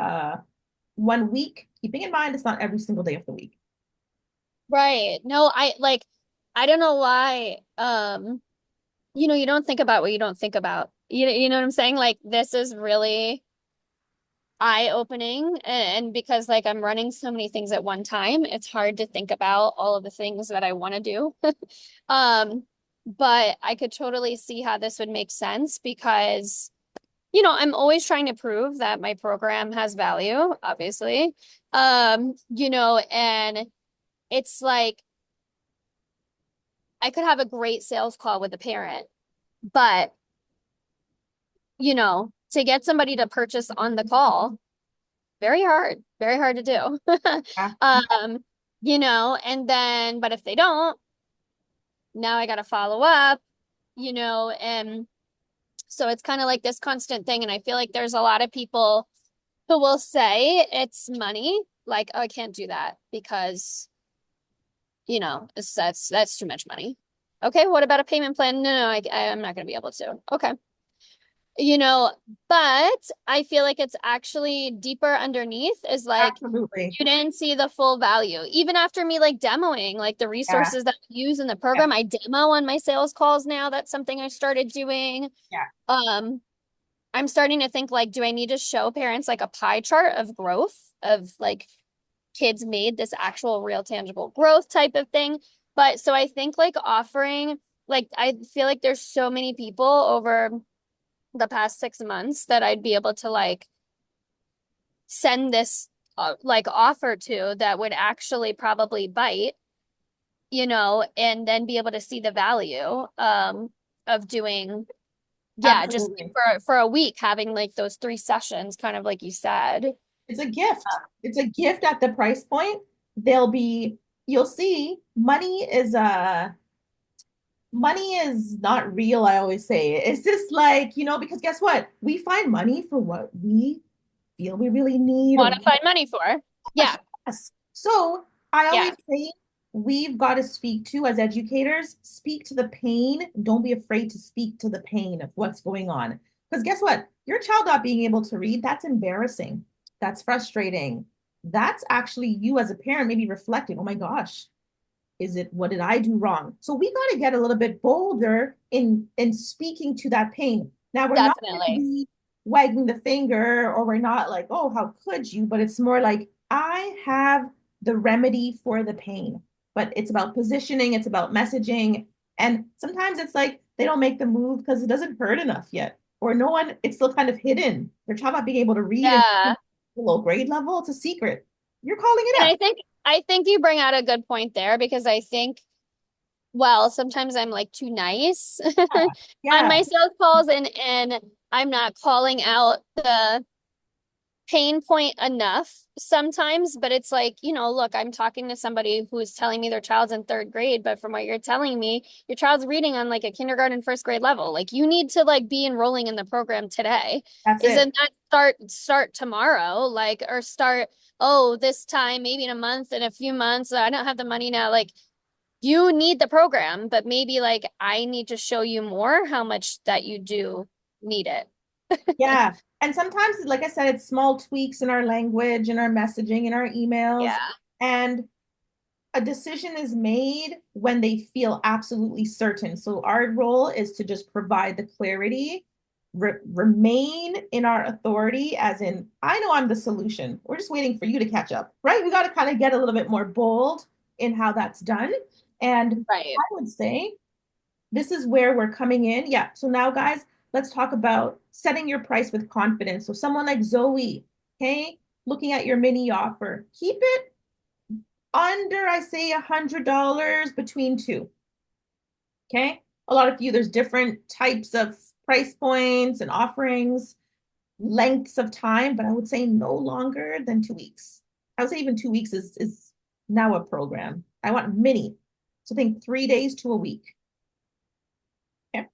1 week, keeping in mind it's not every single day of the week. Right. No, I don't know why you don't think about what you don't think about. You know what I'm saying? Like this is really eye-opening and because like I'm running so many things at one time, it's hard to think about all of the things that I want to do. But I could totally see how this would make sense because I'm always trying to prove that my program has value, obviously. And it's like I could have a great sales call with a parent, but to get somebody to purchase on the call, very hard to do. Yeah. And then, but if they don't, now I got to follow up, and so it's kind of like this constant thing. And I feel like there's a lot of people who will say it's money, like, oh, I can't do that because, that's too much money. Okay, what about a payment plan? No, I'm not going to be able to. Okay. But I feel like it's actually deeper underneath is like Absolutely. you didn't see the full value. Even after me like demoing like the Yeah. resources that I use in the program, I demo on my sales calls now. That's something I started doing. Yeah. I'm starting to think like, do I need to show parents like a pie chart of growth of like kids made this actual real tangible growth type of thing? But so I think like offering, like I feel like there's so many people over the past 6 months that I'd be able to like send this like offer to that would actually probably bite, and then be able to see the value of doing just Absolutely. for a week having like those 3 sessions, kind of like you said. It's a gift. It's a gift at the price point. You'll see money is not real, I always say. It's just like, because guess what? We find money for what we feel we really need or Want to find money for. Yeah. yes. So I Yeah. always say we've got to speak to, as educators, speak to the pain. Don't be afraid to speak to the pain of what's going on. Because guess what? Your child not being able to read, that's embarrassing. That's frustrating. that's actually you as a parent maybe reflecting, oh my gosh, what did I do wrong? So we got to get a little bit bolder in speaking to that pain. Now we're not going to Definitely. be wagging the finger, or we're not like, oh, how could you? But it's more like, I have the remedy for the pain. But it's about positioning, it's about messaging. And sometimes it's like they don't make the move because it doesn't hurt enough yet. Or no one, it's still kind of hidden. They're talking about being able to read and Yeah. low grade level. It's a secret. You're calling it And out. I think you bring out a good point there because I think, well, sometimes I'm like too nice on Yeah, my sales calls and I'm not calling out the pain point enough sometimes, but it's like, look, I'm talking to somebody who's telling me their child's in third grade, but from what you're telling me, your child's reading on like a kindergarten, first grade level. Like you need to like be enrolling in the program today. that's it. Isn't that start tomorrow? Like, or start, oh, this time, maybe in a month, in a few months. I don't have the money now. Like you need the program, but maybe like I need to show you more how much that you do need it. Yeah. And sometimes, like I said, it's small tweaks in our language, in our messaging, in our emails. Yeah. And a decision is made when they feel absolutely certain. So our role is to just provide the clarity, remain in our authority, as in, I know I'm the solution. We're just waiting for you to catch up, right? We got to kind of get a little bit more bold in how that's done. And Right. I would say this is where we're coming in. Yeah. So now, guys, let's talk about setting your price with confidence. So someone like Zoe, okay, looking at your mini offer, keep it under, I say, $100 between two. Okay. A lot of you, there's different types of price points and offerings, lengths of time, but I would say no longer than 2 weeks. I would say even 2 weeks is now a program. I want mini. So think 3 days to a week. Okay.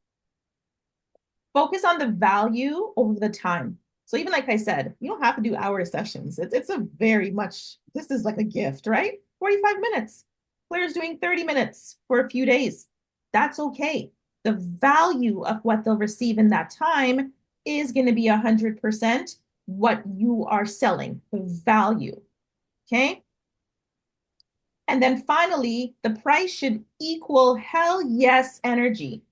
Focus on the value over the time. So even like I said, you don't have to do hour sessions. It's a very much, this is like a gift, right? 45 minutes. Claire's doing 30 minutes for a few days. That's okay. The value of what they'll receive in that time is going to be 100% what you are selling, the value. Okay. And then finally, the price should equal hell yes energy.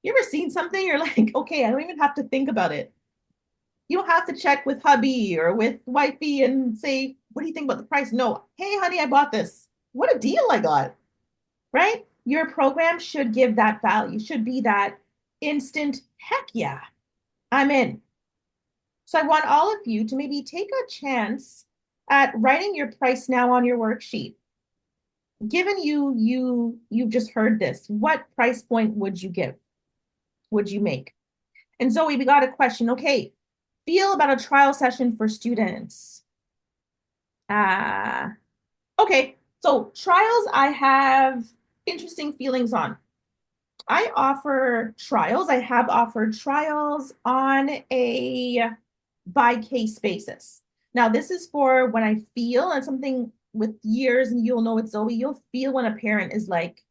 You ever seen something? You're like, okay, I don't even have to think about it. You don't have to check with hubby or with wifey and say, what do you think about the price? No, hey, honey, I bought this. What a deal I got, right? Your program should give that value, should be that instant, heck yeah, I'm in. So I want all of you to maybe take a chance at writing your price now on your worksheet. Given you've just heard this, what price point would you give? Would you make? And Zoe, we got a question. Okay, feel about a trial session for students. Uh, okay, so trials I have interesting feelings on. I offer trials. I have offered trials on a by case basis. Now, this is for when I feel, and something with years, and you'll know it's Zoe, you'll feel when a parent is like,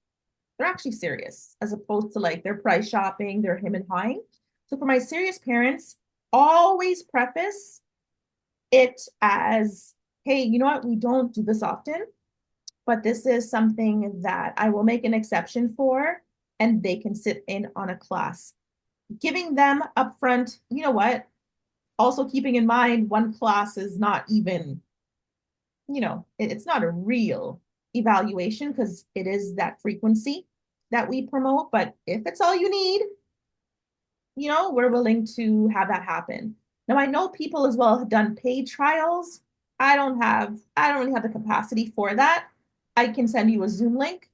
they're actually serious, as opposed to like they're price shopping, they're him and hawing. So for my serious parents, always preface it as, hey, you know what? We don't do this often, but this is something that I will make an exception for, and they can sit in on a class. Giving them upfront, you know what? Also keeping in mind one class is not even, it's not a real evaluation because it is that frequency that we promote. But if it's all you need, we're willing to have that happen. Now I know people as well have done paid trials. I don't really have the capacity for that. I can send you a Zoom link,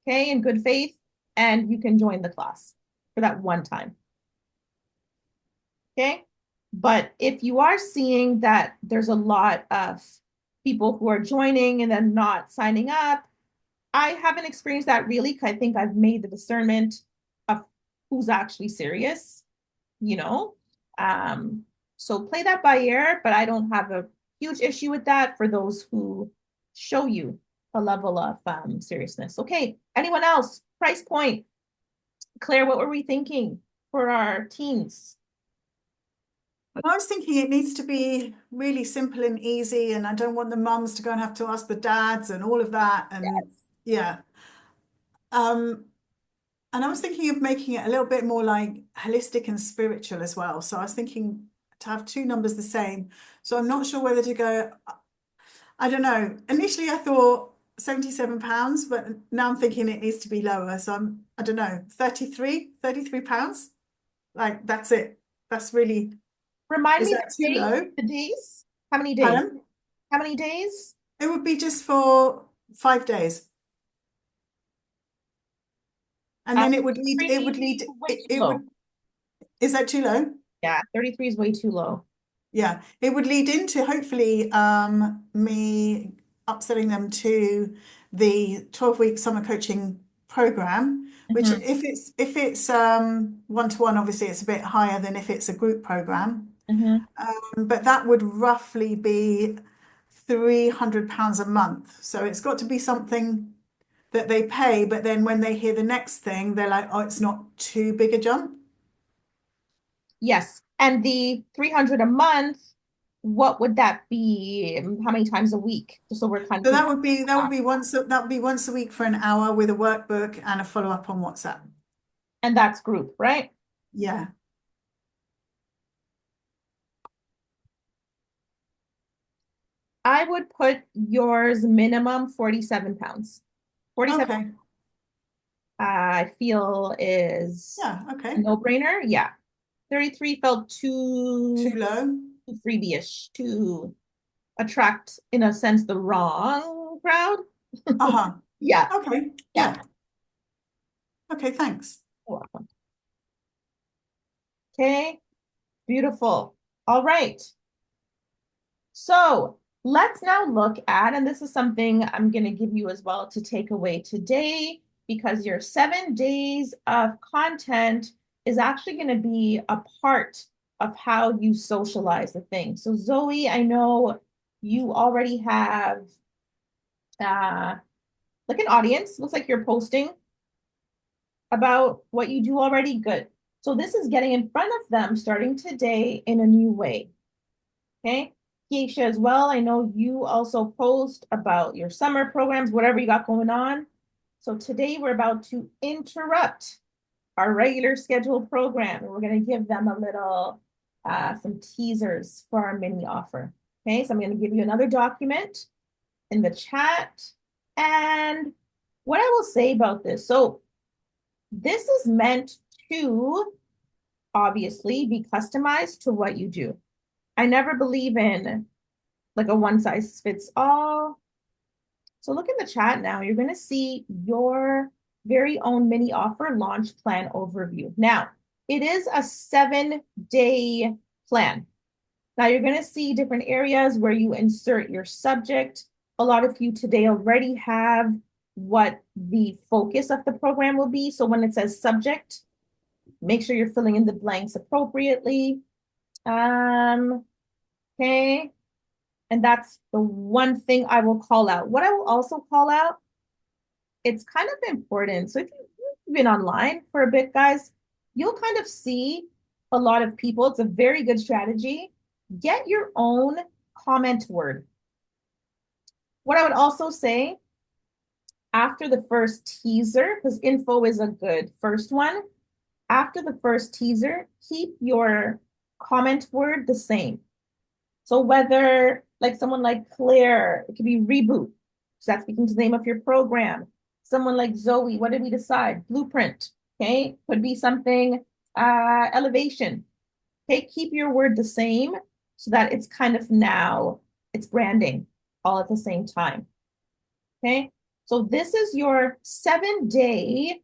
okay, in good faith, and you can join the class for that one time. Okay. But if you are seeing that there's a lot of people who are joining and then not signing up, I haven't experienced that really. I think I've made the discernment of who's actually serious, you know. Um, so play that by ear, but I don't have a huge issue with that for those who show you a level of seriousness. Okay, anyone else? Price point. Claire, what were we thinking for our teens? I was thinking it needs to be really simple and easy, and I don't want the mums to go and have to ask the dads and all of that. And Yes. yeah. Um, and I was thinking of making it a little bit more like holistic and spiritual as well. So I was thinking to have two numbers the same. So I'm not sure whether to go, I don't know. Initially I thought £77, but now I'm thinking it needs to be lower. So I don't know, 33 pounds. Like that's it. That's really, Remind is me that too low? the days. How many days? Pardon? How many days? It would be just for 5 days. And then it would 33 lead, way too it low. would, is that too low? Yeah, 33 is way too low. Yeah, it would lead into hopefully me upselling them to the 12-week summer coaching program, which Mhm, if it's one-to-one, obviously it's a bit higher than if it's a group program. mhm. But that would roughly be £300 a month. So it's got to be something that they pay, but then when they hear the next thing, they're like, oh, it's not too big a jump. Yes. And the 300 a month, what would that be? How many times a week? Just so we're kind of So keeping that would be once a week for an hour with a workbook and a follow-up on WhatsApp. and that's group, right? Yeah. I would put yours minimum 47 pounds. 47, Okay. I feel is Yeah. a Okay. no-brainer. Yeah. 33 felt Too too, low. too freebie-ish, to attract, in a sense, the wrong crowd. Uh-huh. Yeah. Okay. Yeah. Yeah. Okay. Thanks. You're welcome. Okay. Beautiful. All right. So let's now look at, and this is something I'm going to give you as well to take away today, because your 7 days of content is actually going to be a part of how you socialize the thing. So Zoe, I know you already have uh, like an audience. Looks like you're posting about what you do already. Good. So this is getting in front of them starting today in a new way. Okay. Keisha as well. I know you also post about your summer programs, whatever you got going on. So today we're about to interrupt our regular scheduled program, and we're going to give them a little, some teasers for our mini offer. Okay. So I'm going to give you another document in the chat. And what I will say about this, so this is meant to obviously be customized to what you do. I never believe in like a one size fits all. So look in the chat now. You're going to see your very own mini offer launch plan overview. Now, it is a 7-day plan. Now you're going to see different areas where you insert your subject. A lot of you today already have what the focus of the program will be. So when it says subject, make sure you're filling in the blanks appropriately. Um, okay. And that's the one thing I will call out. What I will also call out, it's kind of important. So if you've been online for a bit, guys, you'll kind of see a lot of people. It's a very good strategy. Get your own comment word. What I would also say after the first teaser, because info is a good first one, after the first teaser, keep your comment word the same. So whether like someone like Claire, it could be reboot. So that's speaking to the name of your program. Someone like Zoe, what did we decide? Blueprint. Okay. Could be something elevation. Okay, keep your word the same so that it's kind of now it's branding all at the same time. Okay. So this is your 7-day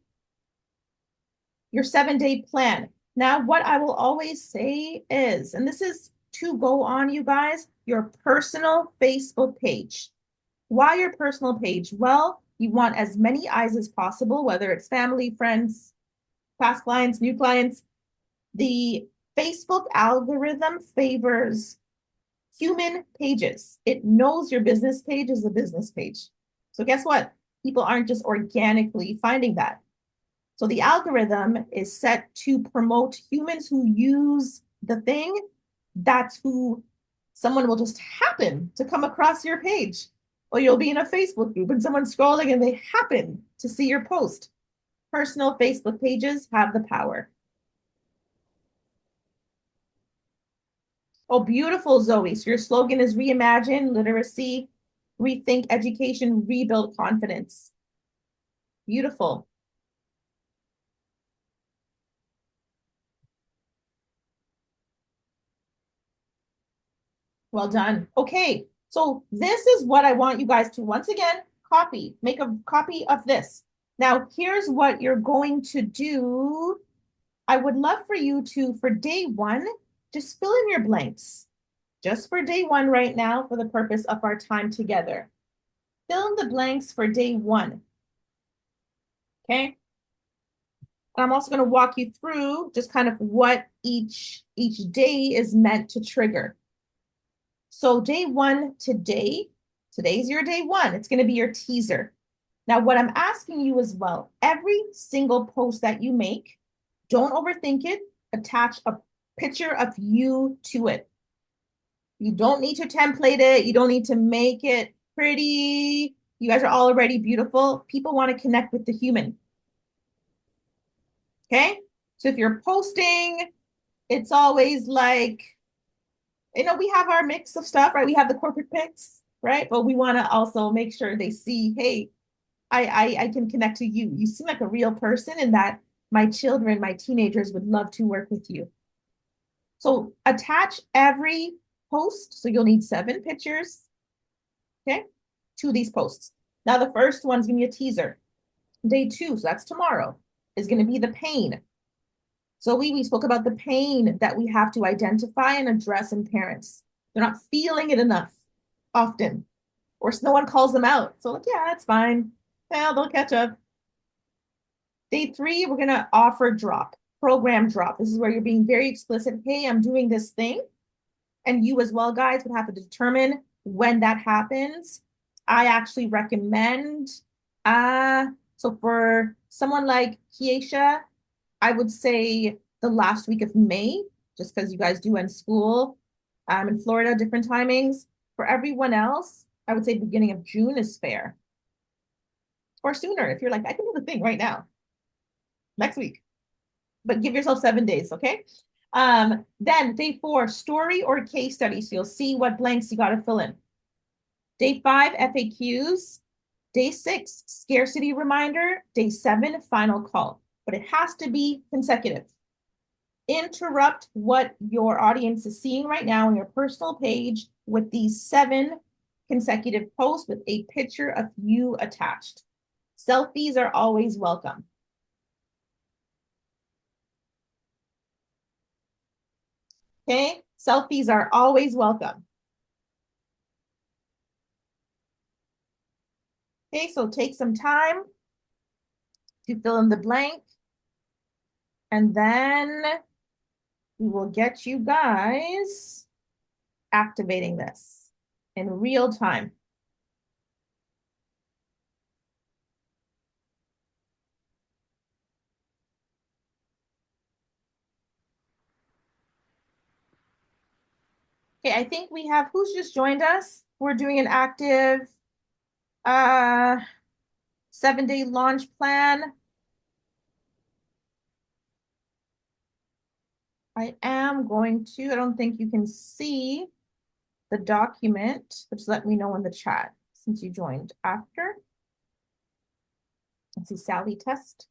plan. Now, what I will always say is, and this is to go on, you guys, your personal Facebook page. Why your personal page? Well, you want as many eyes as possible, whether it's family, friends, past clients, new clients. The Facebook algorithm favors human pages. It knows your business page is a business page. So guess what? People aren't just organically finding that. So the algorithm is set to promote humans who use the thing that's who someone will just happen to come across your page. Or you'll be in a Facebook group and someone's scrolling and they happen to see your post. Personal Facebook pages have the power. Oh, beautiful, Zoe. So your slogan is reimagine literacy, rethink education, rebuild confidence. Beautiful. Well done. Okay, so this is what I want you guys to once again copy. Make a copy of this. Now, here's what you're going to do. I would love for you to, for day one, just fill in your blanks. Just for day one right now, for the purpose of our time together. Fill in the blanks for day one. Okay? And I'm also going to walk you through just kind of what each day is meant to trigger. So day one today, today's your day one. It's going to be your teaser. Now, what I'm asking you as well, every single post that you make, don't overthink it. Attach a picture of you to it. You don't need to template it. You don't need to make it pretty. You guys are all already beautiful. People want to connect with the human. Okay? So if you're posting, it's always like, we have our mix of stuff, right? We have the corporate pics, right? But we want to also make sure they see, hey, I can connect to you. You seem like a real person, and that my children, my teenagers would love to work with you. So attach every post. So you'll need 7 pictures, okay, to these posts. Now the first one's gonna be a teaser. Day 2, so that's tomorrow, is gonna be the pain. So we spoke about the pain that we have to identify and address in parents. They're not feeling it enough often, or no one calls them out. So like, yeah, it's fine. Well, they'll catch up. Day 3, we're gonna offer drop, program drop. This is where you're being very explicit. Hey, I'm doing this thing. And you as well, guys, would have to determine when that happens. I actually recommend, so for someone like Kiesha, I would say the last week of May, just because you guys do end school. In Florida, different timings. For everyone else, I would say beginning of June is fair. Or sooner, if you're like, I can do the thing right now, next week. But give yourself 7 days, okay? Then day 4, story or case study. So you'll see what blanks you got to fill in. Day 5, FAQs. Day 6, scarcity reminder. Day 7, final call. But it has to be consecutive. Interrupt what your audience is seeing right now on your personal page with these 7 consecutive posts with a picture of you attached. Selfies are always welcome. Okay, selfies are always welcome. Okay, so take some time to fill in the blank, and then we will get you guys activating this in real time. Okay, I think we have, who's just joined us? We're doing an active 7-day launch plan. I am going to, I don't think you can see the document, but just let me know in the chat since you joined after. Let's see, Sally test.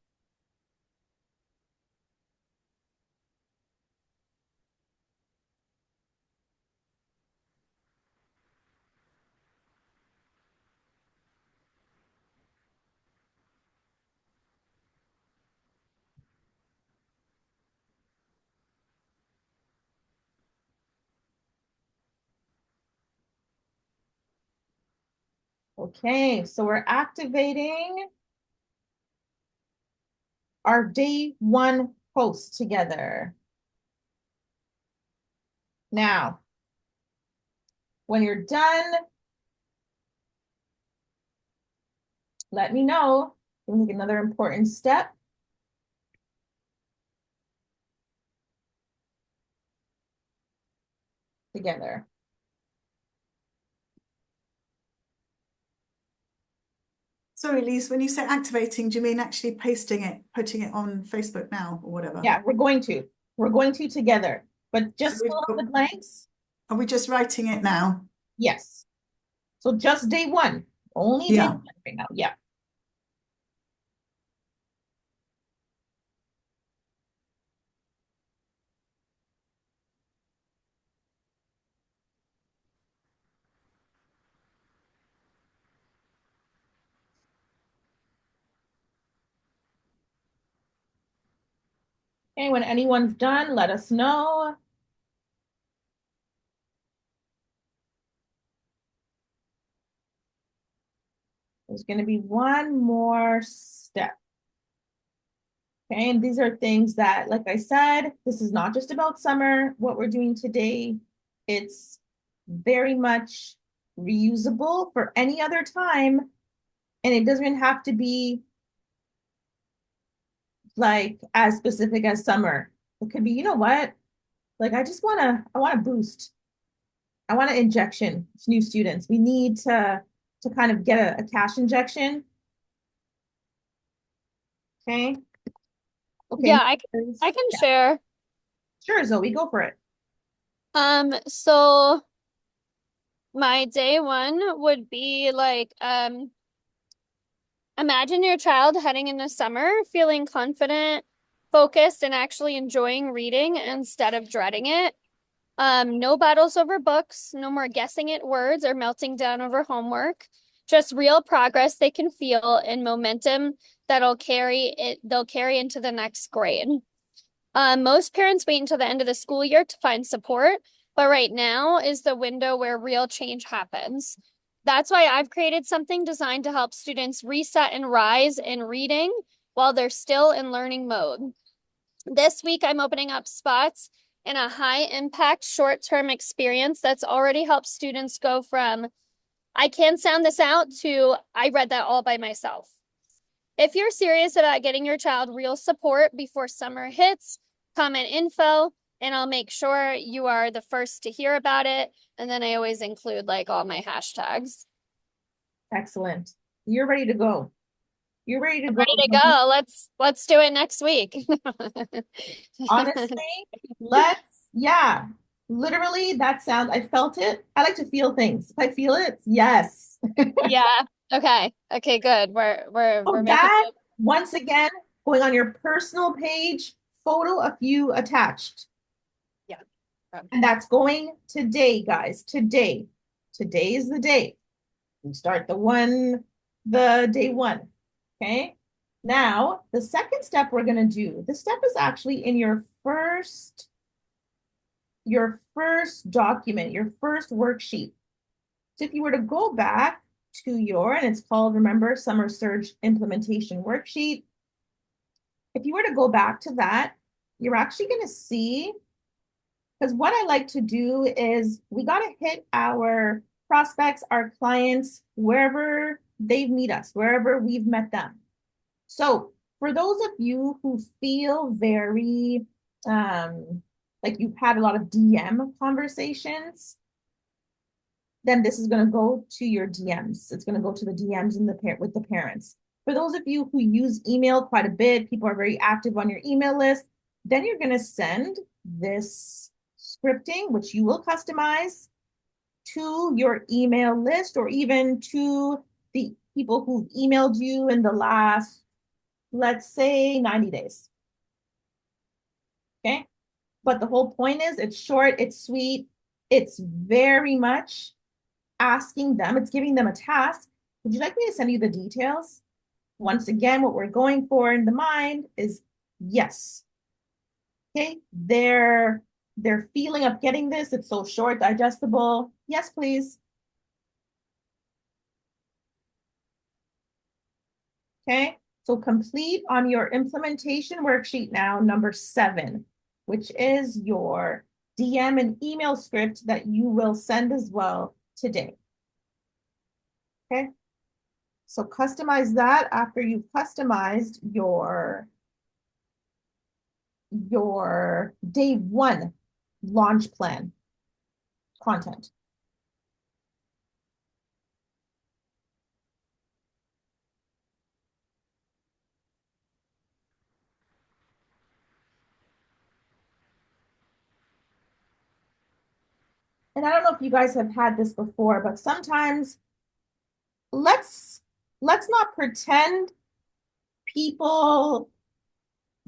Okay, so we're activating our day 1 post together. Now, when you're done, let me know. We'll make another important step. together. Sorry, Lise, when you say activating, do you mean actually pasting it, putting it on Facebook now or whatever? Yeah, we're going to. We're going to together. But just So fill up the blanks. are we just writing it now? Yes. So just day one. Only day Yeah. one right now. Yeah. Okay, when anyone's done, let us know. There's going to be one more step. Okay, and these are things that, like I said, this is not just about summer, what we're doing today. It's very much reusable for any other time. And it doesn't have to be like as specific as summer. It could be, you know what? Like I want to boost. I want an injection to new students. We need to kind of get a cash injection. Okay. Okay. Yeah, I can Yeah. share. Sure, Zoe, go for it. So my day one would be like, imagine your child heading into summer, feeling confident, focused, and actually enjoying reading instead of dreading it. No battles over books, no more guessing at words or melting down over homework. Just real progress they can feel and momentum they'll carry into the next grade. Most parents wait until the end of the school year to find support, but right now is the window where real change happens. That's why I've created something designed to help students reset and rise in reading while they're still in learning mode. This week, I'm opening up spots in a high impact short term experience that's already helped students go from I can sound this out to I read that all by myself. If you're serious about getting your child real support before summer hits, comment info and I'll make sure you are the first to hear about it. And then I always include like all my hashtags. Excellent. You're ready to go. You're ready to go. Ready to go. Let's do it next week. Honestly, yeah. Literally, that sound, I felt it. I like to feel things. If I feel it, yes. Yeah. Okay. Okay, good. We're So making that, it. once again, going on your personal page, photo of you attached. Yeah. And that's going today, guys. Today. Today is the day. We start the day one. Okay. Now, the second step we're going to do, this step is actually in your first document, your first worksheet. So if you were to go back to and it's called, remember, Summer Surge Implementation Worksheet. If you were to go back to that, you're actually going to see, because what I like to do is we got to hit our prospects, our clients, wherever they meet us, wherever we've met them. So for those of you who feel very like you've had a lot of DM conversations, then this is going to go to your DMs. It's going to go to the DMs in with the parents. For those of you who use email quite a bit, people are very active on your email list, then you're going to send this scripting, which you will customize, to your email list or even to the people who've emailed you in the last, let's say, 90 days. Okay. But the whole point is it's short, it's sweet, it's very much asking them, it's giving them a task. Would you like me to send you the details? Once again, what we're going for in the mind is yes. Okay, their feeling of getting this, it's so short, digestible. Yes, please. Okay, so complete on your implementation worksheet now, number 7, which is your DM and email script that you will send as well today. Okay, so customize that after you've customized your day 1 launch plan. content. And I don't know if you guys have had this before, but sometimes let's not pretend people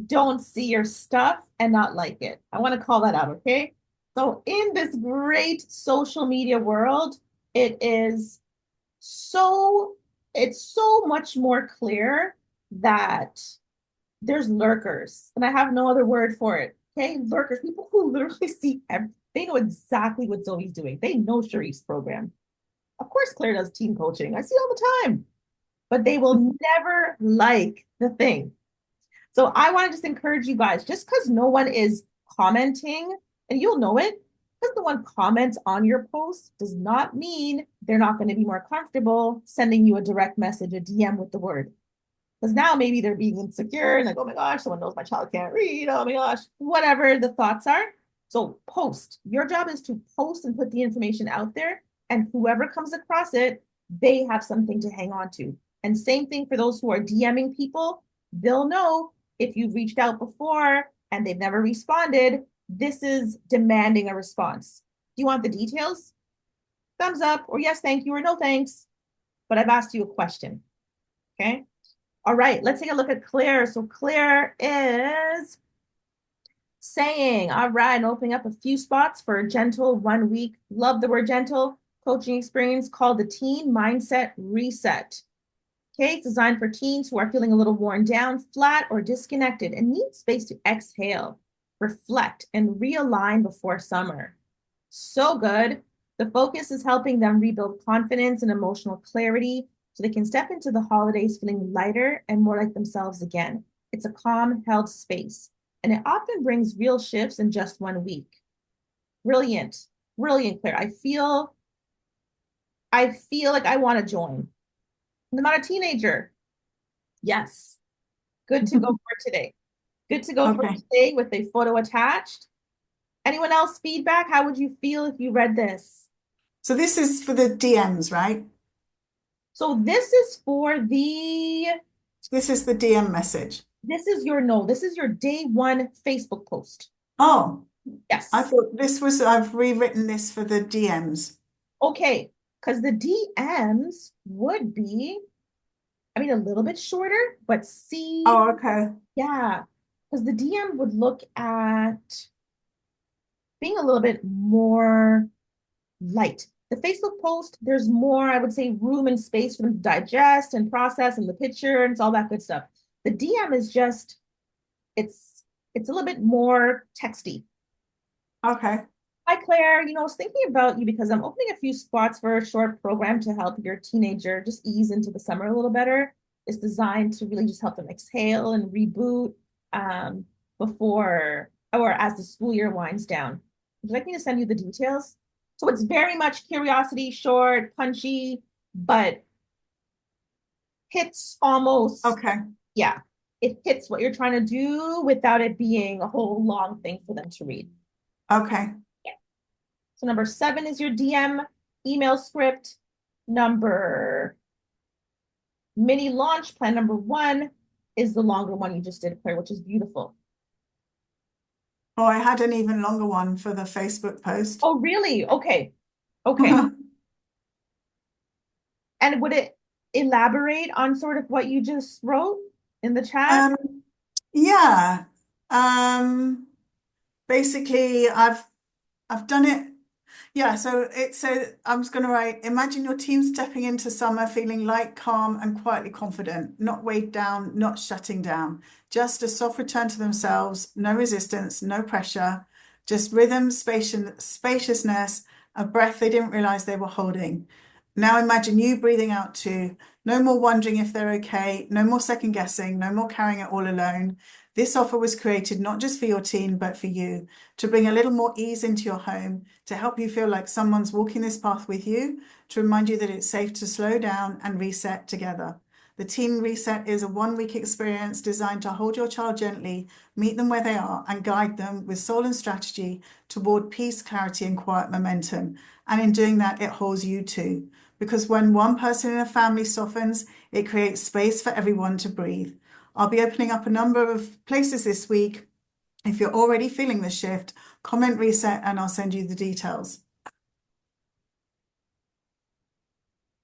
don't see your stuff and not like it. I want to call that out, okay? So in this great social media world, it is so it's so much more clear that there's lurkers, and I have no other word for it. Okay, lurkers, people who literally see everything. They know exactly what Zoe's doing. They know Cherie's program. Of course, Claire does team coaching. I see it all the time, but they will never like the thing. So I want to just encourage you guys, just because no one is commenting, and you'll know it, because no one comments on your post does not mean they're not going to be more comfortable sending you a direct message, a DM with the word. Because now maybe they're being insecure and like, oh my gosh, someone knows my child can't read. Oh my gosh, whatever the thoughts are. So post. Your job is to post and put the information out there. And whoever comes across it, they have something to hang on to. And same thing for those who are DMing people. They'll know if you've reached out before and they've never responded, this is demanding a response. Do you want the details? Thumbs up, or yes, thank you, or no thanks. But I've asked you a question. Okay. All right, let's take a look at Claire. So Claire is saying, all right, and opening up a few spots for a gentle 1 week. Love the word gentle coaching experience called the Teen Mindset Reset. Okay, it's designed for teens who are feeling a little worn down, flat, or disconnected and need space to exhale, reflect, and realign before summer. So good. The focus is helping them rebuild confidence and emotional clarity so they can step into the holidays feeling lighter and more like themselves again. It's a calm, held space, and it often brings real shifts in just 1 week. Brilliant, brilliant, Claire. I feel like I want to join. I'm not a teenager. Yes. Good to go for today. Good to go for Okay. today with a photo attached. Anyone else feedback? How would you feel if you read this? So this is for the DMs, right? So this is for the, This is the DM message. this is your day one Facebook post. Oh, Yes. I thought this was, I've rewritten this for the DMs. Okay. Because the DMs would be, I mean, a little bit shorter, but see, Oh, okay. yeah. Because the DM would look at being a little bit more light. The Facebook post, there's more, I would say, room and space for them to digest and process and the picture and it's all that good stuff. The DM is just, it's a little bit more texty. Okay. Hi, Claire. I was thinking about you because I'm opening a few spots for a short program to help your teenager just ease into the summer a little better. It's designed to really just help them exhale and reboot before or as the school year winds down. Would you like me to send you the details? So it's very much curiosity, short, punchy, but hits almost, Okay. yeah, it hits what you're trying to do without it being a whole long thing for them to read. Okay. So number 7 is your DM email script. Number mini launch plan number 1 is the longer one you just did, Claire, which is beautiful. Oh, I had an even longer one for the Facebook post. Oh, really? Okay. Okay. And would it elaborate on sort of what you just wrote in the chat? Yeah. Basically, I've done it. Yeah, so it said I was going to write, imagine your team stepping into summer feeling light, calm, and quietly confident, not weighed down, not shutting down. Just a soft return to themselves, no resistance, no pressure, just rhythm, spaciousness, a breath they didn't realize they were holding. Now imagine you breathing out too. No more wondering if they're okay, no more second guessing, no more carrying it all alone. This offer was created not just for your teen, but for you, to bring a little more ease into your home, to help you feel like someone's walking this path with you, to remind you that it's safe to slow down and reset together. The Teen Reset is a 1 week experience designed to hold your child gently, meet them where they are, and guide them with soul and strategy toward peace, clarity, and quiet momentum. And in doing that, it holds you too. Because when one person in a family softens, it creates space for everyone to breathe. I'll be opening up a number of places this week. If you're already feeling the shift, comment reset and I'll send you the details.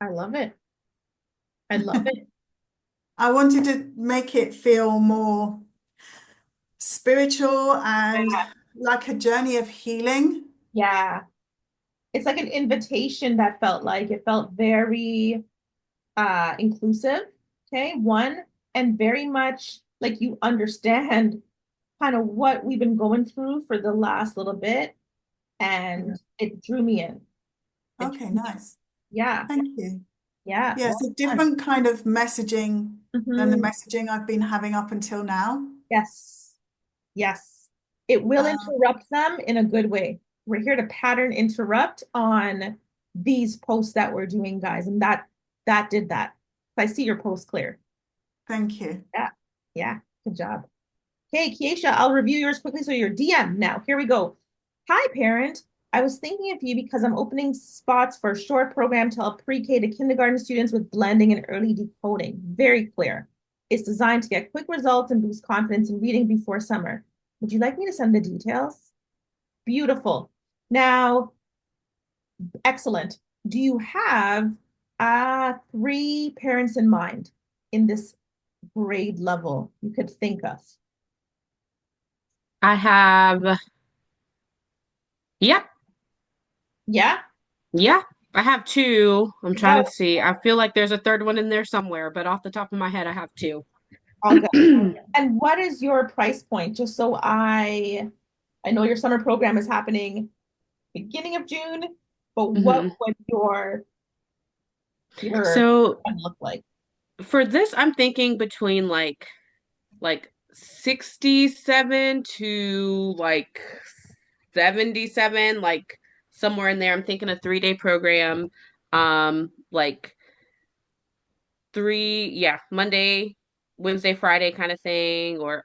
I love it. I love it. I wanted to make it feel more spiritual and like a journey of healing. Yeah. It's like an invitation that felt like it felt very inclusive. Okay. One, and very much like you understand kind of what we've been going through for the last little bit. And it drew me in. It Okay, drew me in. nice. Yeah. Thank you. Yeah. Yeah, Well it's a done. different kind of messaging than the Mhm. messaging I've been having up until now. Yes. Yes. It will Uh, interrupt them in a good way. We're here to pattern interrupt on these posts that we're doing, guys. And that did that. I see your post clear. Thank you. Yeah. Yeah. Good job. Okay, Kiesha, I'll review yours quickly. So your DM now. Here we go. Hi, parent. I was thinking of you because I'm opening spots for a short program to help pre-K to kindergarten students with blending and early decoding. Very clear. It's designed to get quick results and boost confidence in reading before summer. Would you like me to send the details? Beautiful. Now, excellent. Do you have three parents in mind in this grade level you could think of? I have, yep, Yeah? yeah, I have two. I'm trying Go. to see. I feel like there's a third one in there somewhere, but off the top of my head, I have two. All good. And what is your price point? Just so I know your summer program is happening beginning of June, but what hmm would your So fund look like? for this, I'm thinking between like 67 to like 77, like somewhere in there. I'm thinking a 3-day program, like Monday, Wednesday, Friday kind of thing, or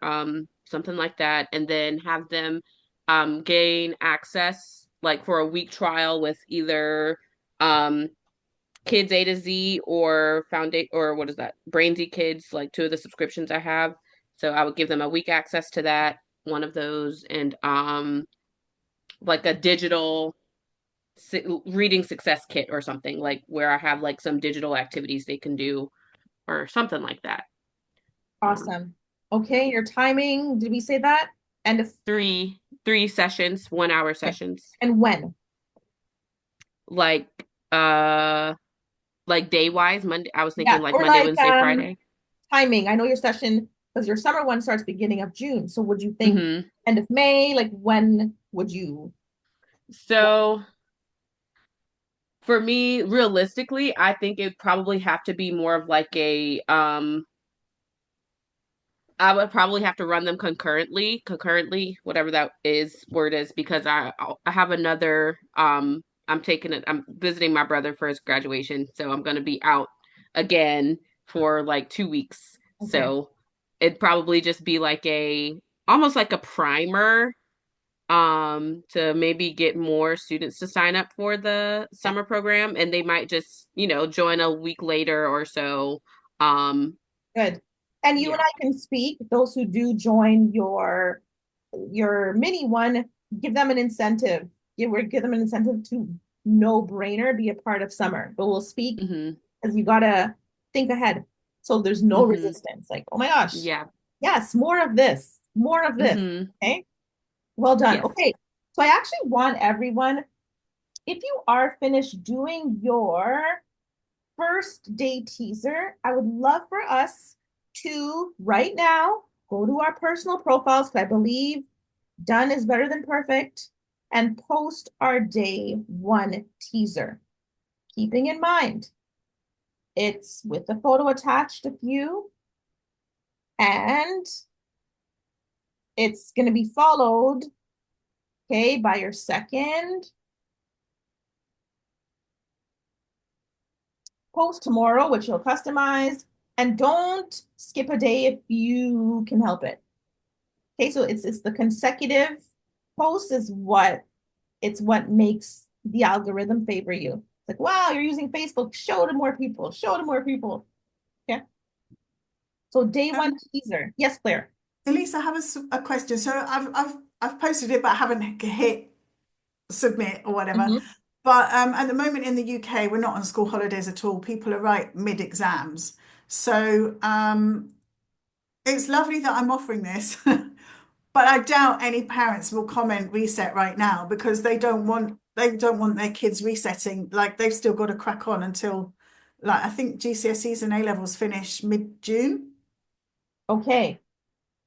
something like that, and then have them gain access like for a week trial with either um Kids A to Z or Foundation or what is that? Brainsy Kids, like two of the subscriptions I have. So I would give them a week access to that, one of those, and like a digital reading success kit or something, like where I have like some digital activities they can do or something like that. Um, Awesome. Okay, your timing, did we say that? And if three sessions, 1 hour okay. sessions, And when? like uh like day wise. Monday, I was Yeah, thinking like or Monday, like Wednesday, Friday. timing. I know your session because your summer one starts beginning of June. So would you think hmm end of May? Like when would you? So for me, realistically, I think it'd probably have to be more of like a I would probably have to run them concurrently, whatever that is word is, because I have another I'm visiting my brother for his graduation, so I'm gonna be out again for like 2 weeks. Okay, So it'd probably just be like a almost like a primer to maybe get more students to sign up for the yeah, summer program, and they might just, join a week later or so. Um good. And you and yeah. I can speak. Those who do join your mini one, give them an incentive. Give them an incentive to no brainer be a part of summer. But we'll speak hmm because you gotta think ahead. So there's no hmm resistance. Like, oh my gosh, Yeah. yes, more of this, more of this. hmm Okay, well done. Yes. Okay, so I actually want everyone, if you are finished doing your first day teaser, I would love for us to right now go to our personal profiles because I believe done is better than perfect and post our day one teaser. Keeping in mind, it's with the photo attached of you and it's going to be followed, okay, by your second post tomorrow, which you'll customize. And don't skip a day if you can help it. Okay, so it's the consecutive posts is what makes the algorithm favor you. It's like, wow, you're using Facebook. Show it to more people. Show it to more people. Okay. So day one Um, teaser. Yes, Claire. Elise, I have a question. So I've posted it, but I haven't hit submit or whatever. Mhm. But at the moment in the UK, we're not on school holidays at all. People are right mid-exams. So it's lovely that I'm offering this, but I doubt any parents will comment reset right now because they don't want their kids resetting. Like they've still got to crack on until like I think GCSEs and A levels finish mid-June. Okay.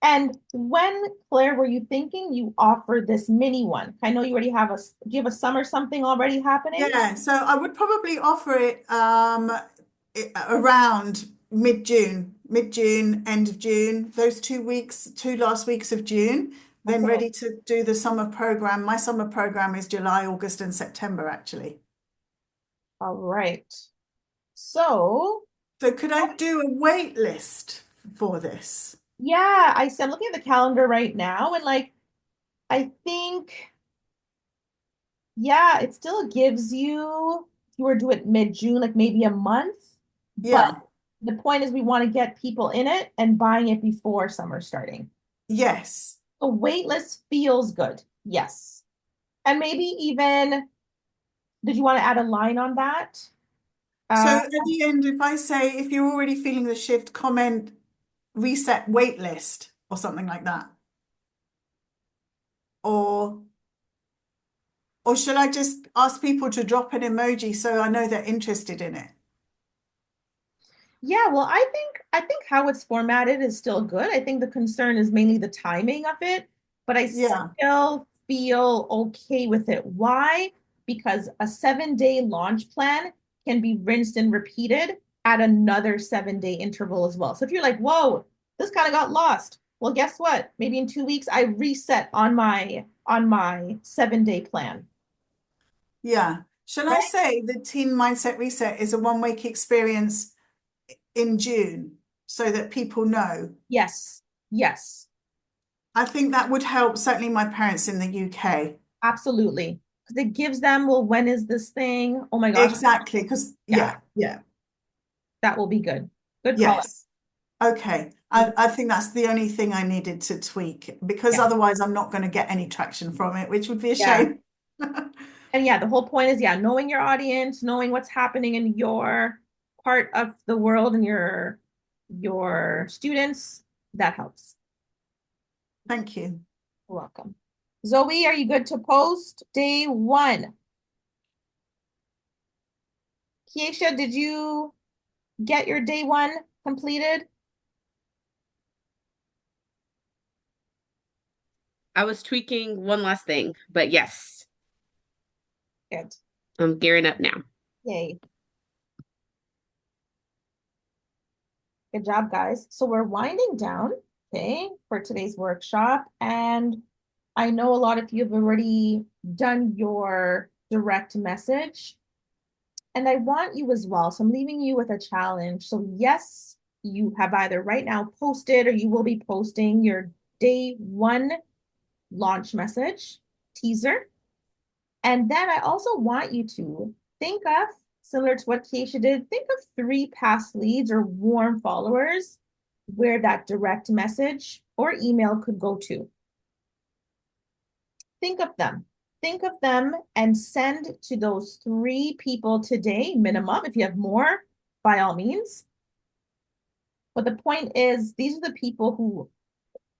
And when, Claire, were you thinking you offered this mini one? I know you already have do you have a summer something already happening? Yeah, so I would probably offer it around mid-June, end of June, those 2 weeks, two last weeks of June, then Okay. ready to do the summer program. My summer program is July, August, and September, actually. All right. So, So could I do a wait list for this? yeah, I'm looking at the calendar right now and like I think yeah, it still gives you if you were to do it mid-June, like maybe a month. But Yeah, the point is we want to get people in it and buying it before summer starting. yes. The wait list feels good. Yes. And maybe even, did you want to add a line on that? So Uh, at the end, if I say, if you're already feeling the shift, comment reset wait list or something like that. Or Or should I just ask people to drop an emoji so I know they're interested in it? yeah, well, I think how it's formatted is still good. I think the concern is mainly the timing of it, but I Yeah, still feel okay with it. Why? Because a 7-day launch plan can be rinsed and repeated at another 7-day interval as well. So if you're like, whoa, this kind of got lost. Well, guess what? Maybe in 2 weeks I reset on my 7-day plan. yeah. Shall I Right? say the Teen Mindset Reset is a 1 week experience in June so that people know? Yes. Yes. I think that would help certainly my parents in the UK. Absolutely. Because it gives them, well, when is this thing? Oh my gosh. Exactly, because Yeah, yeah, that will be good. Good call. yes. Okay. Mm, I think that's the only thing I needed to tweak because yeah, otherwise I'm not going to get any traction from it, which would be a yeah. shame. And yeah, the whole point is, yeah, knowing your audience, knowing what's happening in your part of the world and your students, that helps. Thank you. You're welcome. Zoe, are you good to post day one? Kiesha, did you get your day one completed? I was tweaking one last thing, but yes, Good. I'm gearing up now. Yay. Good job, guys. So we're winding down, okay, for today's workshop. And I know a lot of you have already done your direct message, and I want you as well. So I'm leaving you with a challenge. So, yes, you have either right now posted or you will be posting your day one launch message teaser. And then I also want you to think of, similar to what Keisha did, think of 3 past leads or warm followers where that direct message or email could go to. Think of them. Think of them and send to those 3 people today, minimum. If you have more, by all means. But the point is, these are the people who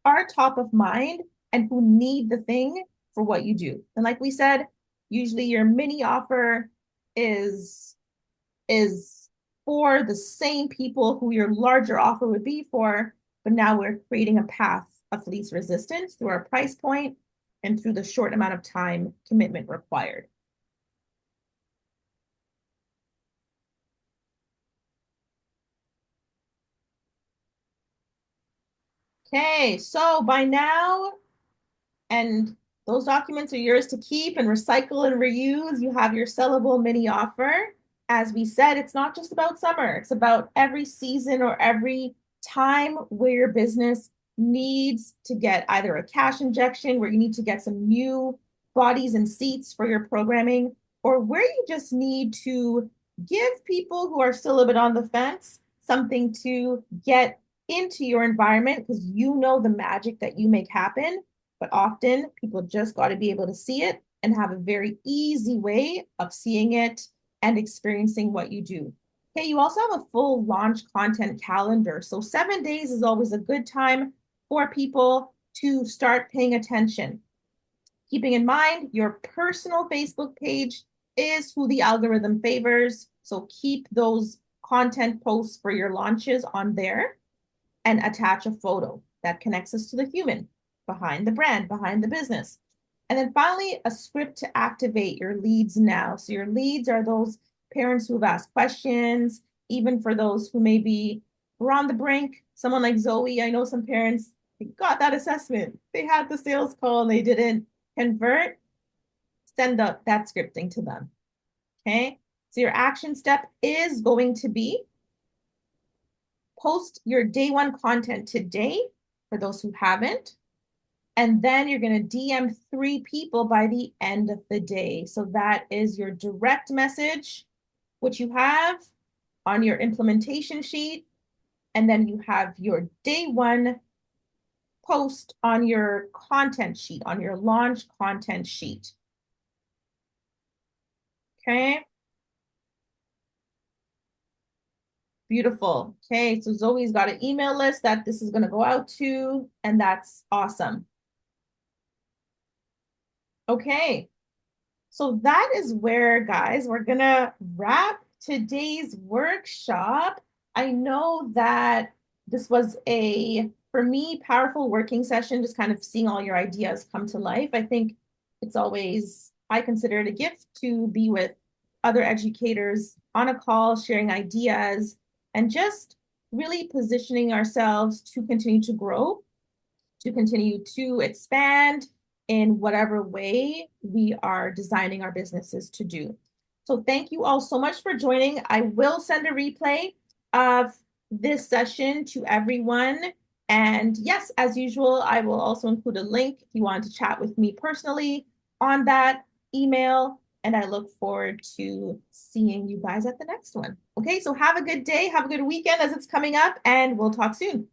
are top of mind and who need the thing for what you do. And like we said, usually your mini offer is is for the same people who your larger offer would be for, but now we're creating a path of least resistance through our price point and through the short amount of time commitment required. Okay, so by now, and those documents are yours to keep and recycle and reuse. You have your sellable mini offer. as we said, it's not just about summer, it's about every season or every time where your business needs to get either a cash injection, where you need to get some new bodies and seats for your programming, or where you just need to give people who are still a bit on the fence something to get into your environment because you know the magic that you make happen. But often people just got to be able to see it and have a very easy way of seeing it and experiencing what you do. Okay, you also have a full launch content calendar. So 7 days is always a good time for people to start paying attention. Keeping in mind, your personal Facebook page is who the algorithm favors. So keep those content posts for your launches on there and attach a photo that connects us to the human behind the brand, behind the business. And then finally, a script to activate your leads now. So your leads are those parents who have asked questions, even for those who maybe were on the brink. Someone like Zoe, I know some parents got that assessment. They had the sales call and they didn't convert. Send up that scripting to them. Okay. So your action step is going to be post your day one content today for those who haven't. And then you're going to DM 3 people by the end of the day. So that is your direct message, which you have on your implementation sheet. And then you have your day one post on your content sheet, on your launch content sheet. Okay. Beautiful. Okay. So Zoe's got an email list that this is going to go out to, and that's awesome. Okay. So that is where, guys, we're gonna wrap today's workshop. I know that this was a, for me, powerful working session, just kind of seeing all your ideas come to life. I think it's always, I consider it a gift to be with other educators on a call, sharing ideas, and just really positioning ourselves to continue to grow, to continue to expand in whatever way we are designing our businesses to do. So thank you all so much for joining. I will send a replay of this session to everyone. And yes, as usual, I will also include a link if you want to chat with me personally on that email. And I look forward to seeing you guys at the next one. Okay, so have a good day. Have a good weekend as it's coming up, and we'll talk soon.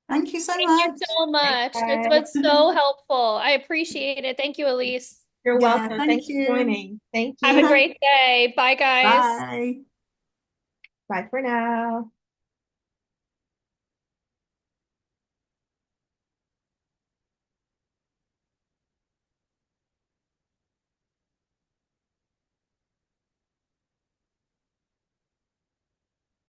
Thank you so Thank you much. so much. This Bye. was so helpful. I appreciate it. Thank you, Elise. You're Yeah, welcome. thank Thanks for you. joining. Thank Have a you. great day. Bye, guys. Bye. Bye for now.